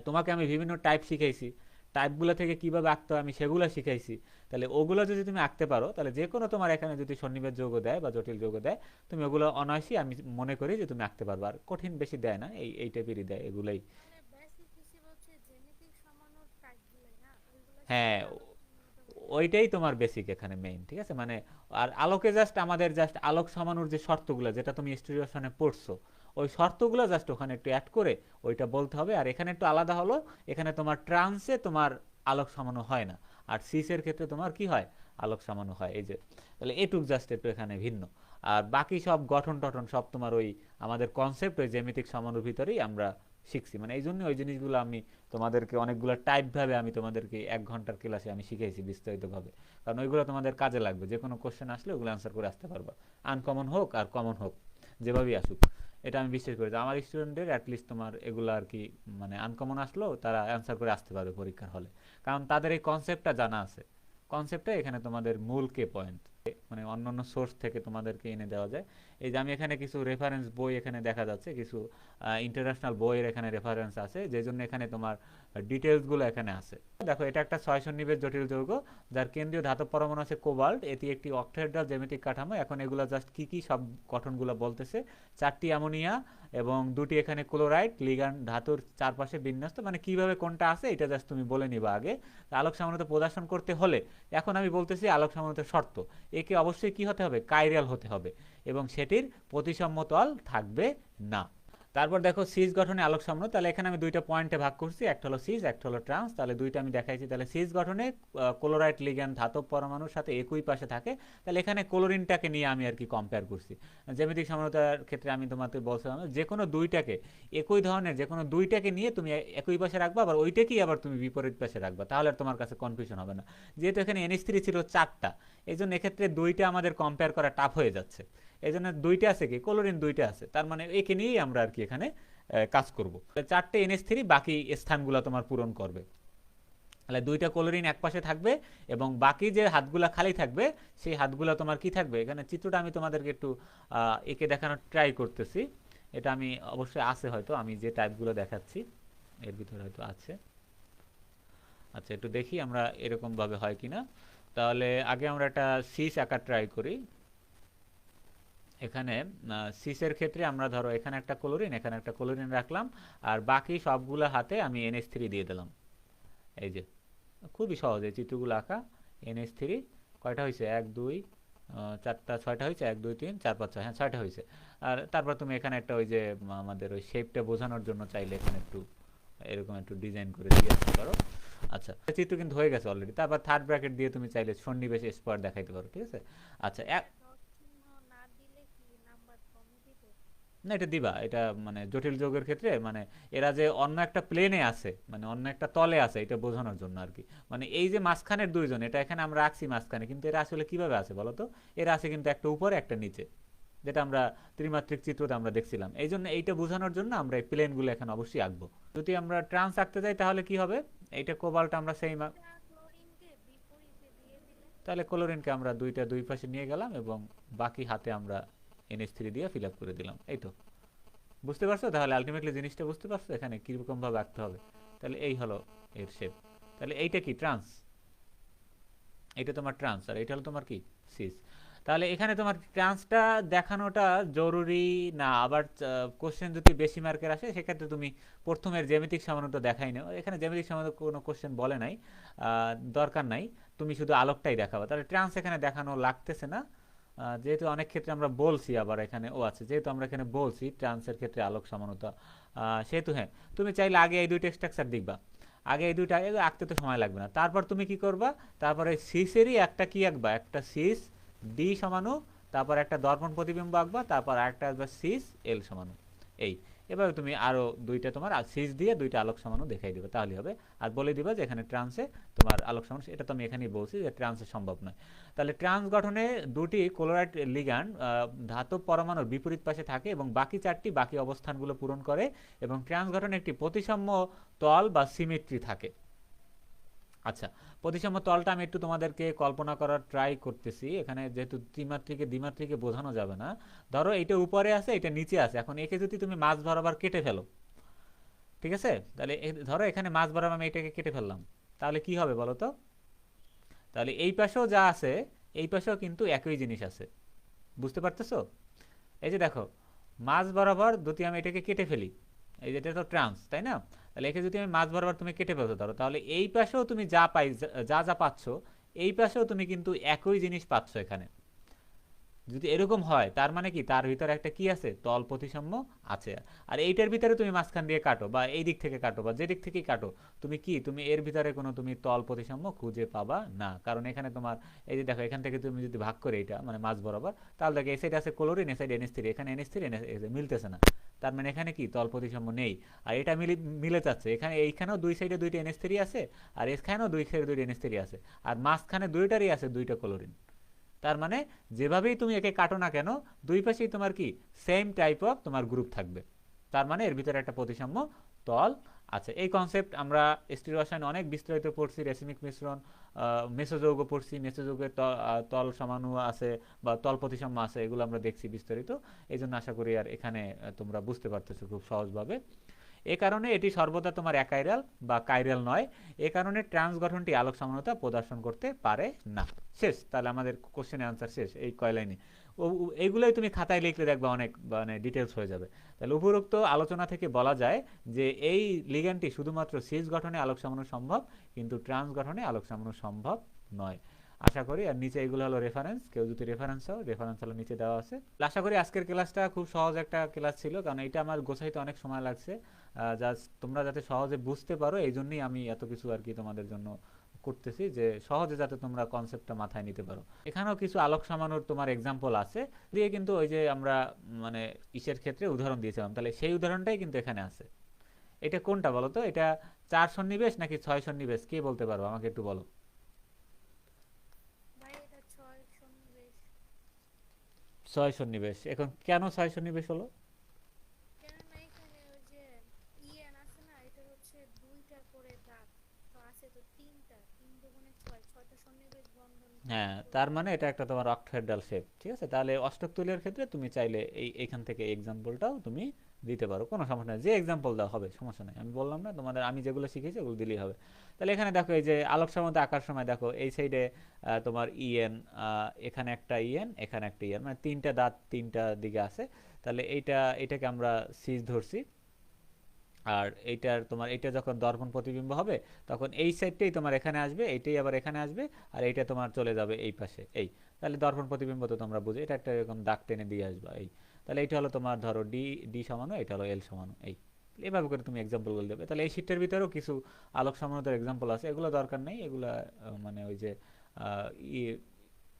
Speaker 1: তোমাকে আমি বিভিন্ন টাইপ শিখাইছি, টাইপগুলো থেকে কিভাবে আঁকতে হয় আমি সেগুলো শিখাইছি। তাহলে ওগুলো যদি তুমি আঁকতে পারো, তাহলে যে কোনো তোমার এখানে যদি সন্নিবেশ যৌগ দেয় বা জটিল যৌগ দেয়, তুমি ওগুলো অনায়াসই আমি মনে করি যে তুমি আঁকতে পারবে। আর কঠিন বেশি দেয় না, এই টাইপেরই দেয় এগুলাই।
Speaker 2: মানে বেসিক হিসেবে হচ্ছে জ্যামিতিক সমানুর টাইপগুলাই না, ওইগুলো
Speaker 1: হ্যাঁ,
Speaker 2: শিখলে আলোক সমানুটা হয়ে যাবে।
Speaker 1: ওইটাই তোমার বেসিক এখানে মেইন। ঠিক আছে, মানে আর আলোকে জাস্ট আমাদের জাস্ট আলোক সমানুর যে শর্তগুলো যেটা তুমি স্টিরিওশনে পড়ছো, ওই শর্তগুলো জাস্ট ওখানে একটু অ্যাড করে ওইটা বলতে হবে। আর এখানে একটু আলাদা হলো, এখানে তোমার ট্রান্সে তোমার আলোক সমানু হয় না, আর সিসের ক্ষেত্রে তোমার কি হয়, আলোক সমানু হয়। এই যে তাহলে এটুক জাস্ট একটু এখানে ভিন্ন। আর বাকি সব গঠন টঠন সব তোমার ওই আমাদের কনসেপ্ট ওই জ্যামিতিক সমানুর ভিতরেই আমরা শিখছি। মানে এই জন্য ওই জিনিসগুলো আমি তোমাদেরকে অনেকগুলো টাইপ ভাবে আমি তোমাদেরকে 1 ঘন্টার ক্লাসে আমি শিখাইছি বিস্তারিতভাবে, কারণ ওইগুলো তোমাদের কাজে লাগবে। যে কোনো কোশ্চেন আসলে ওগুলো অ্যান্সার করে আসতে পারবা, আনকমন হোক আর কমন হোক, যেভাবেই আসুক। এটা আমি বিশ্বাস করি যে আমার স্টুডেন্টদের অ্যাটলিস্ট তোমার এগুলো আর কি মানে আনকমন আসলেও তারা অ্যান্সার করে আসতে পারবে পরীক্ষার হলে, কারণ তাদের এই কনসেপ্টটা জানা আছে। কনসেপ্টটা এখানে তোমাদের মূল কে পয়েন্ট, মানে অন্যান্য সোর্স থেকে তোমাদেরকে এনে দেওয়া যায়। এই যে আমি এখানে কিছু রেফারেন্স বই এখানে দেখা যাচ্ছে, কিছু ইন্টারন্যাশনাল বইয়ের এখানে রেফারেন্স আছে, যে জন্য এখানে তোমার ডিটেলসগুলো এখানে আছে। দেখো এটা একটা 6 সন্নিবেশ জটিল যৌগ, যার কেন্দ্রীয় ধাতব পরমাণু আছে কোবাল্ট, এটি একটি অক্টাহেড্রাল জ্যামিতিক কাঠামো। এখন এগুলো জাস্ট কি কি সব গঠনগুলো বলতেছে, 4টি অ্যামোনিয়া এবং 2টি এখানে ক্লোরাইড লিগ্যান্ড ধাতুর চারপাশে বিন্যস্ত, মানে কিভাবে কোনটা আছে এটা জাস্ট তুমি বলে নিবা আগে। আলোক সমানুতা প্রদর্শন করতে হলে এখন আমি বলতেছি আলোক সমানুতার শর্ত, একে অবশ্যই কি হতে হবে, কাইরাল হতে হবে এবং সেটির প্রতিসাম্য তল থাকবে না। তারপর দেখো সিজ গঠনে আলোক সমাণু, তাহলে এখানে আমি দুইটা পয়েন্টে ভাগ করছি, একটা হলো সিজ একটা হলো ট্রান্স, তাহলে দুইটা আমি দেখাইছি। তাহলে সিজ গঠনে ক্লোরাইড লিগ্যান্ড ধাতব পরমাণুর সাথে একই পাশে থাকে, তাহলে এখানে ক্লোরিনটাকে নিয়ে আমি আর কি কম্পেয়ার করছি। জ্যামিতিক সমানুতার ক্ষেত্রে আমি তোমাকে বলছিলাম যে কোনো দুইটাকে একই ধরনের যে কোনো দুইটাকে নিয়ে তুমি একই পাশে রাখবা, আবার ওইটাকেই আবার তুমি বিপরীত পাশে রাখবা, তাহলে আর তোমার কাছে কনফিউশন হবে না। যেহেতু এখানে NH3 ছিল 4টা, এই জন্য এক্ষেত্রে দুইটা আমাদের কম্পেয়ার করা টাফ হয়ে যাচ্ছে। এই জন্য দুইটা আছে কি, ক্লোরিন দুইটা আছে, তার মানে একে নিয়েই আমরা আর কি এখানে কাজ করব। 4টে NH3 বাকি স্থানগুলো তোমার পূরণ করবে। তাহলে দুইটা ক্লোরিন এক পাশে থাকবে এবং বাকি যে হাতগুলা খালি থাকবে সেই হাতগুলা তোমার কি থাকবে, এখানে চিত্রটা আমি তোমাদেরকে একটু একে দেখানোর ট্রাই করতেছি। এটা আমি অবশ্যই আছে, হয়তো আমি যে টাইপগুলো দেখাচ্ছি এর ভিতরে হয়তো আছে। আচ্ছা একটু দেখি আমরা এরকম ভাবে হয় কিনা। তাহলে আগে আমরা একটা সিস আঁকা ট্রাই করি। এখানে সিসের ক্ষেত্রে আমরা ধরো এখানে একটা ক্লোরিন, এখানে একটা ক্লোরিন রাখলাম, আর বাকি সবগুলো হাতে আমি NH3 দিয়ে দিলাম। এই যে খুবই সহজ এই চিত্রগুলো আঁকা। NH3 কয়টা হয়েছে, 1 2 4টা 6টা হয়েছে, 1 2 3 4 5 6, হ্যাঁ 6টা হয়েছে। আর তারপর তুমি এখানে একটা ওই যে আমাদের ওই শেপটা বোঝানোর জন্য চাইলে এখানে একটু এরকম একটু ডিজাইন করে দিয়ে আসতে পারো। আচ্ছা, চিত্র কিন্তু হয়ে গেছে অলরেডি। তারপর থার্ড ব্র্যাকেট দিয়ে তুমি চাইলে সন্নিবেশ স্পট দেখাইতে পারো, ঠিক আছে। আচ্ছা
Speaker 2: ডট চিহ্ন না দিলে কি নাম্বার কমই দিবে?
Speaker 1: না এটা দিবা, এটা মানে জটিল যৌগের ক্ষেত্রে মানে এরা যে অন্য একটা প্লেনে আছে, মানে অন্য একটা তলে আছে, এটা বোঝানোর জন্য আর কি। মানে এই যে মাঝখানের দুইজন, এটা এখানে আমরা রাখছি মাঝখানে, কিন্তু এরা আসলে কিভাবে আছে বলো তো? এরা আছে কিন্তু একটা উপরে একটা নিচে, যেটা আমরা ত্রিমাত্রিক চিত্রতে আমরা দেখছিলাম। এই জন্য এইটা বোঝানোর জন্য আমরা এই প্লেনগুলো এখানে অবশ্যই আঁকবো। যদি আমরা ট্রান্স আঁকতে যাই তাহলে কি হবে, এইটা কোবাল্ট আমরা সেই
Speaker 2: দুইটা ক্লোরিনকে বিপরীতে দিয়ে দিলে?
Speaker 1: তাহলে ক্লোরিনকে আমরা দুইটা দুই পাশে নিয়ে গেলাম এবং বাকি হাতে আমরা NH3 দিয়ে ফিল আপ করে দিলাম। এই তো বুঝতে পারছো? তাহলে আলটিমেটলি জিনিসটা বুঝতে পারছো এখানে কিরকম ভাবে আঁকতে হবে। তাহলে এই হলো এর শেপ। তাহলে এইটা কি ট্রান্স, এটা তোমার ট্রান্স, আর এটা হলো তোমার কি সিস। তাহলে এখানে তোমার ট্রান্সটা দেখানোটা জরুরি না, আবার কোশ্চেন যদি বেশি মার্কের আসে সেক্ষেত্রে তুমি প্রথমের জ্যামিতিক সামান্যটা দেখাই নাও। এখানে জ্যামিতিক সামান্য কোনো কোশ্চেন বলে নাই, দরকার নাই, তুমি শুধু আলোকটাই দেখাবা। তাহলে ট্রান্স এখানে দেখানো লাগতেছে না, যেহেতু অনেক ক্ষেত্রে আমরা বলছি। আবার এখানে ও আছে, যেহেতু আমরা এখানে বলছি ট্রান্সের ক্ষেত্রে আলোক সমানতা, সেহেতু হ্যাঁ তুমি চাইলে আগে এই দুইটা স্ট্রাকচার দেখবা, আগে এই দুইটা আগে আঁকতে তো সময় লাগবে না। তারপর তুমি কি করবা, তারপরে সিসেরই একটা কি আঁকবা, একটা সিস ডি সমানু, তারপর একটা দর্পণ প্রতিবিম্ব আঁকবা, তারপর আরেকটা আসবে সিস এল সমানু। এই এভাবে তুমি আরো দুইটা তোমার সিস দিয়ে দুইটা আলোক সমানু দেখাই দিবে, তাহলে হবে। আর বলে দিবা যে এখানে ট্রান্সে তোমার আলোক সমানু, এটা তো আমি এখানেই বলছি যে ট্রান্সে সম্ভব নয়। তাহলে ট্রান্স গঠনে দুটি ক্লোরাইড লিগ্যান্ড ধাতব পরমাণুর বিপরীত পাশে থাকে এবং বাকি চারটি বাকি অবস্থানগুলো পূরণ করে, এবং ট্রান্স গঠনে একটি প্রতিসাম্য তল বা সিমেট্রি থাকে। আচ্ছা, প্রতিসাম্য তলটা আমি একটু তোমাদেরকে কল্পনা করার ট্রাই করতেছি। এখানে যেহেতু ত্রিমাত্রিকে দ্বিমাত্রিকে বোঝানো যাবে না, ধরো এইটা উপরে আছে, এটা নিচে আছে। এখন একে যদি তুমি মাঝ বরাবর কেটে ফেলো, ঠিক আছে, তাহলে ধরো এখানে মাঝ বরাবর আমি এটাকে কেটে ফেললাম, তাহলে কি হবে বলো তো? তাহলে এই পাশেও যা আছে এই পাশেও কিন্তু একই জিনিস আছে, বুঝতে পারতেছো? এই যে দেখো, মাঝ বরাবর যদি আমি এটাকে কেটে ফেলি, এই যেটা তো ট্রান্স, তাই না? তাহলে একে যদি আমি মাঝ বরাবর তুমি কেটে ফেলতে পারো, তাহলে এই পাশেও তুমি যা পাই, যা যা পাচ্ছ, এই পাশেও তুমি কিন্তু একই জিনিস পাচ্ছ এখানে। যদি এরকম হয় তার মানে কি, তার ভিতরে একটা কি আছে, তল প্রতিসাম্য আছে। আর এইটার ভিতরে তুমি মাঝখান দিয়ে কাটো বা এই দিক থেকে কাটো বা যে দিক থেকেই কাটো, তুমি কি, তুমি এর ভিতরে কোনো তুমি তল প্রতিসাম্য খুঁজে পাবা না। কারণ এখানে তোমার এই যে দেখো, এখান থেকে তুমি যদি ভাগ করে এটা মানে মাঝ বরাবর, তাহলে দেখো এই সাইডে আছে ক্লোরিন, এই সাইডে NH3, এখানে NH3 মিলতেছে না, তার মানে এখানে কি তল প্রতিসাম্য নেই। আর এটা মিলে যাচ্ছে, এখানে এইখানেও দুই সাইডে দুইটা NH3 আছে, আর এখানেও দুই সাইডে দুইটা NH3 আছে, আর মাঝখানে দুইটারই আছে দুইটা ক্লোরিন। তার মানে যেভাবেই তুমি একে কাটো না কেন, দুই পাশেই তোমার কি সেম টাইপ অফ তোমার গ্রুপ থাকবে। তার মানে এর ভিতরে একটা প্রতিসাম্য তল আছে। এই কনসেপ্ট আমরা স্টিল রসায়নে অনেক বিস্তারিত পড়ছি। রেসিমিক মিশ্রণ, মেসোযৌগ পড়ছি, মেসোযৌগের তল সমাণু আছে বা তল প্রতিসাম্য আছে, এগুলো আমরা দেখছি বিস্তারিত। এই জন্য আশা করি আর এখানে তোমরা বুঝতে পারতেছো খুব সহজভাবে। এ কারণে এটি সর্বদা তোমার একাইরাল বা কাইরাল নয়। এ কারণে ট্রান্স গঠনটি আলোক সমানতা প্রদর্শন করতে পারে না। শেষ, তাহলে আমাদের কোশ্চেনের আনসার শেষ এই কয় লাইনে। এইগুলোই তুমি খাতায় লিখলে দেখবে অনেক মানে ডিটেলস হয়ে যাবে। তাহলে উপরোক্ত আলোচনা থেকে বলা যায় যে এই লিগ্যান্ডটি শুধুমাত্র সিস গঠনে আলোক সমানু সম্ভব, কিন্তু ট্রান্স গঠনে আলোক সমানু সম্ভব নয়। আশা করি, আর নিচে এগুলো হলো রেফারেন্স, কেউ যদি রেফারেন্স চাও রেফারেন্স হলো নিচে দেওয়া আছে। আশা করি আজকের ক্লাসটা খুব সহজ একটা ক্লাস ছিল, কারণ এটা আমার গোছাইতে অনেক সময় লাগছে। জাস্ট তোমরা যাতে সহজে বুঝতে পারো এই জন্যই আমি এত কিছু আর কি তোমাদের জন্য করতেছি, যে সহজে যাতে তোমরা কনসেপ্টটা মাথায় নিতে পারো। এখানেও কিছু আলোক সমানুর তোমার এক্সাম্পল আছে দিয়ে, কিন্তু ওই যে আমরা মানে ইসের ক্ষেত্রে উদাহরণ দিয়েছিলাম, তাহলে সেই উদাহরণটাই কিন্তু এখানে আছে। এটা কোনটা বলো তো? এটা 4 সন্নিবেশ নাকি 6 সন্নিবেশ, কে বলতে পারো আমাকে একটু বলো।
Speaker 2: ভাই এটা 6 সন্নিবেশ।
Speaker 1: 6 সন্নিবেশ। এখন কেন 6 সন্নিবেশ হলো?
Speaker 2: কেননা এখানে ওই যে ইএন আছে না, এটা হচ্ছে দুইটা করে দাঁত, তো আছে তো তিনটা, 3 দুগুণে 6, 6টা সন্নিবেশ বন্ধন
Speaker 1: হ্যাঁ,
Speaker 2: গঠন
Speaker 1: তার
Speaker 2: করলে।
Speaker 1: মানে এটা একটা তোমার অক্টোহেড্রাল শেপ, ঠিক আছে। তাহলে অষ্টক তুলের ক্ষেত্রে তুমি চাইলে এইখান থেকে এক্সাম্পলটাও তুমি দিতে পারো, কোনো সমস্যা নেই, যে এক্সাম্পল দেওয়া হবে সমস্যা নেই। আমি বললাম না তোমাদের, আমি যেগুলো শিখেছি ওগুলো দিলেই হবে। তাহলে এখানে দেখো এই যে আলোক সামন্ত আঁকার সময় দেখো এই সাইডে তোমার ইএন, এখানে একটা ইএন, এখানে একটা ইএন, মানে তিনটা দাঁত তিনটা দিকে আছে। তাহলে এটাকে আমরা সিজ ধরছি। আর এইটার তোমার এটা যখন দর্পণ প্রতিবিম্ব হবে তখন এই সাইডটাই তোমার এখানে আসবে, এইটাই আবার এখানে আসবে, আর এইটা তোমার চলে যাবে এই পাশে এই। তাহলে দর্পণ প্রতিবিম্ব তো তোমরা বুঝো, এটা একটা এরকম দাগ টেনে দিয়ে আসবা এই। তাহলে এইটা হলো তোমার ধরো ডি ডি সমানো, এটা হলো এল সমানো এই। এভাবে করে তুমি এক্সাম্পলগুলো দেবে। তাহলে এই শীটের ভিতরেও কিছু আলোক সমানুতার এক্সাম্পল আছে, এগুলো দরকার নেই, এগুলা মানে ওই যে আহ, ই-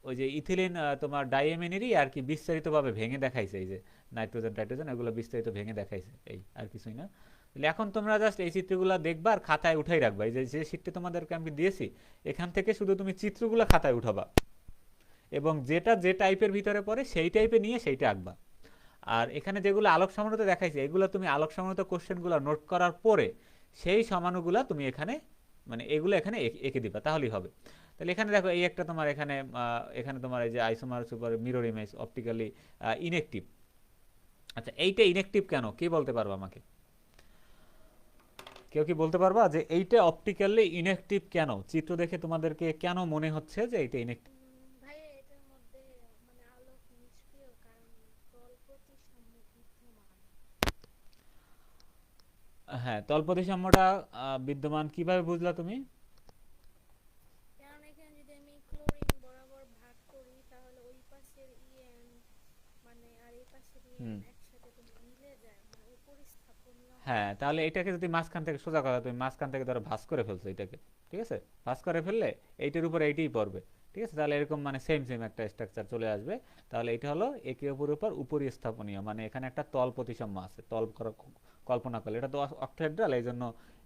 Speaker 1: ওই যে ইথিলিন তোমার ডাইএমিনেরই আর কি বিস্তারিতভাবে ভেঙে দেখাইছে, এই যে নাইট্রোজেন টাইট্রোজেন এগুলো বিস্তারিত ভেঙে দেখাইছে এই, আর কিছুই না। তাহলে এখন তোমরা জাস্ট এই চিত্রগুলো দেখবা আর খাতায় উঠাই রাখবা, এই যে যে শীটটা তোমাদেরকে আমি দিয়েছি এখান থেকে শুধু তুমি চিত্রগুলো খাতায় উঠাবা, এবং যেটা যে টাইপের ভিতরে পড়ে সেই টাইপে নিয়ে সেইটা আঁকবা। আর এখানে যেগুলো আলোক সমানুতা দেখাইছে এগুলো তুমি আলোক সমানুতা কোশ্চেনগুলো নোট করার পরে সেই সমানুগুলা তুমি এখানে মানে এগুলো এখানে এঁকে দিবা, তাহলেই হবে। তাহলে এখানে দেখো এই একটা তোমার এখানে এখানে তোমার এই যে isomer super mirror image optically inactive. আচ্ছা এইটা ইনএক্টিভ কেন, কে বলতে পারবো আমাকে? কেউ কি বলতে পারবা যে এইটা অপটিক্যালি ইনএক্টিভ কেন? চিত্র দেখে তোমাদেরকে কেন মনে হচ্ছে যে এইটা ইনএক্টিভ?
Speaker 2: ভাইয়া এটার মধ্যে মানে আলোক নিষ্ক্রিয়, কারণ তল প্রতিসাম্য বিদ্যমান।
Speaker 1: হ্যাঁ, তলপ্রতিসাম্যটা বিদ্যমান কিভাবে বুঝলা তুমি?
Speaker 2: কারণ এখানে যদি আমি ক্লোরিন বরাবর ভাগ করি তাহলে ওই পাশের ইএন মানে আর এই পাশের
Speaker 1: হুম।
Speaker 2: ইএন একসাথে তোমার মিলে যায়, মানে উপরিস্থাপনীয়
Speaker 1: হ্যাঁ,
Speaker 2: হয়।
Speaker 1: তাহলে এটাকে যদি মাঝখান থেকে সোজা কথা, তুমি মাঝখান থেকে ধরো ভাঁজ করে ফেলছো এটাকে, ঠিক আছে, ভাঁজ করে ফেললে এইটার উপর এইটাই পড়বে, ঠিক আছে, তাহলে এরকম মানে সেম সেম একটা স্ট্রাকচার চলে আসবে। তাহলে এটা হলো একে অপরের উপর উপরিস্থাপনীয়, মানে এখানে একটা তল প্রতিসাম্য আছে, তল কল্পনা করলে এটা তো অক্টাহেড্রাল, এই জন্য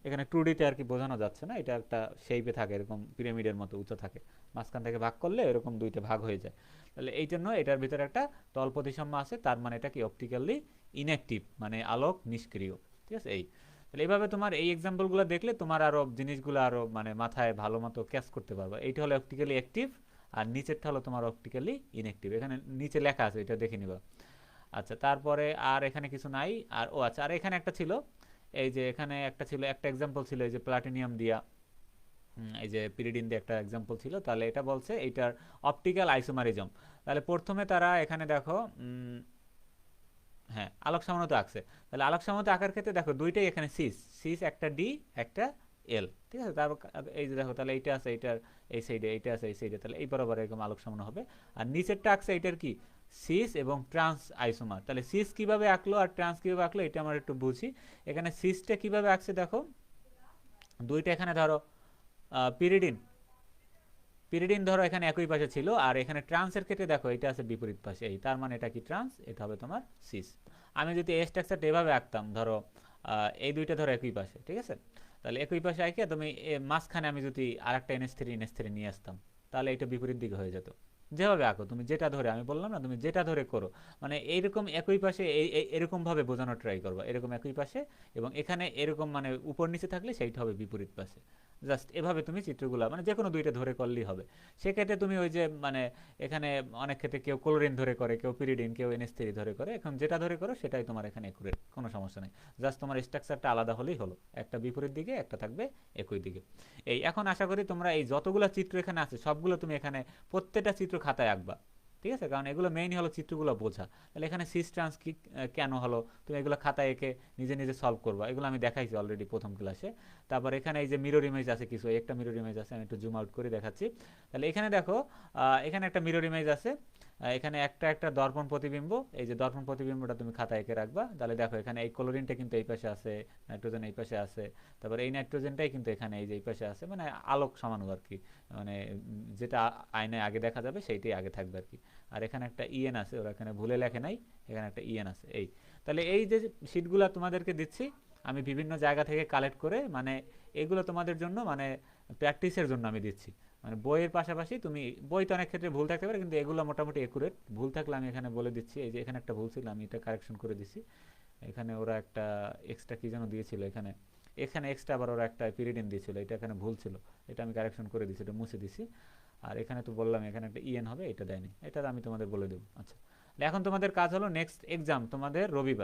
Speaker 1: এখানে 2D-তে আর কি বোঝানো যাচ্ছে না, এটা একটা শেপে থাকে এরকম পিরামিডের মতো উঁচু থাকে, মাঝখান থেকে ভাগ করলে এরকম দুইটা ভাগ হয়ে যায়। তাহলে এই জন্য এটার ভিতরে একটা তল প্রতিসাম্য আছে, তার মানে এটা কি অপটিক্যালি ইনঅ্যাক্টিভ, মানে আলোক নিষ্ক্রিয়, ঠিক আছে এই। তাহলে এইভাবে তোমার এই এক্সাম্পলগুলো দেখলে তোমার আরো জিনিসগুলো আরো মানে মাথায় ভালো মতো ক্যাচ করতে পারবে। এইটা হলো অপটিক্যালি অ্যাক্টিভ, আর নিচেরটা হলো তোমার অপটিক্যালি ইনঅ্যাক্টিভ, এখানে নিচে লেখা আছে, এটা দেখে নিবা। আচ্ছা, তারপরে আর এখানে কিছু নাই। আর ও আচ্ছা, আর এখানে একটা ছিল, এই যে এখানে একটা ছিল, একটা এক্সাম্পল ছিল এই যে প্লাটিনিয়াম দিয়া, এই যে পিরিডিন দিয়ে একটা এক্সাম্পল ছিল। তাহলে এটা বলছে এইটার অপটিক্যাল আইসোমারিজম। তাহলে প্রথমে তারা এখানে দেখো হ্যাঁ আলোক সামান্য আঁকছে। তাহলে আলোক সামান্য আঁকার ক্ষেত্রে দেখো দুইটাই এখানে সিস, সিস একটা ডি একটা এল, ঠিক আছে। তারপর এই যে দেখো তাহলে এইটা আছে এইটার এই সাইডে, এইটা আছে এই সাইডে, তাহলে এই বরাবর এরকম আলোক সামান্য হবে। আর নিচেরটা আঁকছে এইটার কি সিস এবং ট্রান্স আইসোমার। তাহলে সিস কিভাবে আঁকলো আর ট্রান্স কিভাবে আঁকলো এটা আমরা একটু বুঝি। এখানে সিসটা কিভাবে আঁকছে দেখো, দুইটা এখানে ধরো পিরিডিন, পিরিডিন ধরো এখানে একই পাশে ছিল, আর এখানে ট্রান্সের ক্ষেত্রে দেখো এটা আছে বিপরীত পাশে এই, তার মানে এটা কি ট্রান্স, এটা হবে তোমার সিস। আমি যদি এই স্ট্রাকচারটা এভাবে আঁকতাম ধরো এই দুইটা ধরো একই পাশে, ঠিক আছে, তাহলে একই পাশে আঁকে তুমি মাঝখানে আমি যদি আরেকটা NH3 নিয়ে আসতাম তাহলে এটা বিপরীত দিকে হয়ে যেত। যেভাবে আঁকো তুমি, যেটা ধরে, আমি বললাম না তুমি যেটা ধরে করো, মানে এইরকম একই পাশে এরকম ভাবে বোঝানোর ট্রাই করবা, এরকম একই পাশে, এবং এখানে এরকম মানে উপর নিচে থাকলে সেইটা হবে বিপরীত পাশে। জাস্ট এভাবে তুমি চিত্রগুলো মানে যে কোনো দুইটা ধরে করলেই হবে। সেক্ষেত্রে তুমি ওই যে মানে এখানে অনেক ক্ষেত্রে কেউ ক্লোরিন ধরে করে, কেউ পিরিডিন, কেউ NH3 ধরে করে, এখন যেটা ধরে করো সেটাই তোমার এখানে একুরেট, কোনো সমস্যা নেই। জাস্ট তোমার স্ট্রাকচারটা আলাদা হলেই হলো, একটা বিপরীত দিকে একটা থাকবে একই দিকে। এই এখন আশা করি তোমরা এই যতগুলো চিত্র এখানে আছে সবগুলো তুমি এখানে প্রত্যেকটা চিত্র খাতায় আঁকবা, ঠিক আছে, কারণ এগুলো মেইনই হলো চিত্রগুলো বোঝা। তাহলে এখানে সিস ট্রান্স কি কেন হলো তুমি এগুলো খাতায় এঁকে নিজে নিজে সলভ করবা, এগুলো আমি দেখাইছি অলরেডি প্রথম ক্লাসে। তারপর এখানে এই যে মিরর ইমেজ আছে কিছু, একটা মিরর ইমেজ আছে, আমি একটু জুম আউট করে দেখাচ্ছি। তাহলে এখানে দেখো এখানে একটা মিরর ইমেজ আছে, এখানে একটা একটা দর্পণ প্রতিবিম্ব, এই যে দর্পণ প্রতিবিম্বটা তুমি খাতায় এঁকে রাখবা। তাহলে দেখো এখানে এই ক্লোরিনটা কিন্তু এই পাশে আছে, নাইট্রোজেন এই পাশে আছে, তারপর এই নাইট্রোজেনটাই কিন্তু এখানে এই যে এই পাশে আছে, মানে আলোক সমাণু আর কি, মানে যেটা আয়নায় আগে দেখা যাবে সেইটাই আগে থাকবে আর কি। আর এখানে একটা ইএন আছে, ওরা এখানে ভুলে লেখে নাই, এখানে একটা ইএন আছে এই। তাহলে এই যে শীটগুলো তোমাদেরকে দিচ্ছি আমি বিভিন্ন জায়গা থেকে কালেক্ট করে, মানে এগুলো তোমাদের জন্য মানে প্র্যাকটিসের জন্য আমি দিচ্ছি। মানে বইয়ের পাশাপাশি তুমি, বইতে অনেক ক্ষেত্রে ভুল থাকতে পারে কিন্তু এগুলো মোটামুটি একুরেট, ভুল থাকলে আমি এখানে বলে দিচ্ছি। এই যে এখানে একটা ভুল ছিল আমি এটা কারেকশন করে দিচ্ছি। এখানে ওরা একটা এক্সট্রা কি যেন দিয়েছিল, এখানে এখানে এক্সট্রা আবার ওরা একটা পিরিডিন দিয়েছিল, এটা এখানে ভুল ছিল, এটা আমি কারেকশন করে দিচ্ছি, এটা মুছে দিছি। আর এখানে তো বললাম এখানে একটা ইএন হবে, এটা দেয়নি, এটা আমি তোমাদের বলে দেবো। আচ্ছা, এখন তোমাদের কাজ হলো নেক্সট এক্সাম তোমাদের রবিবার।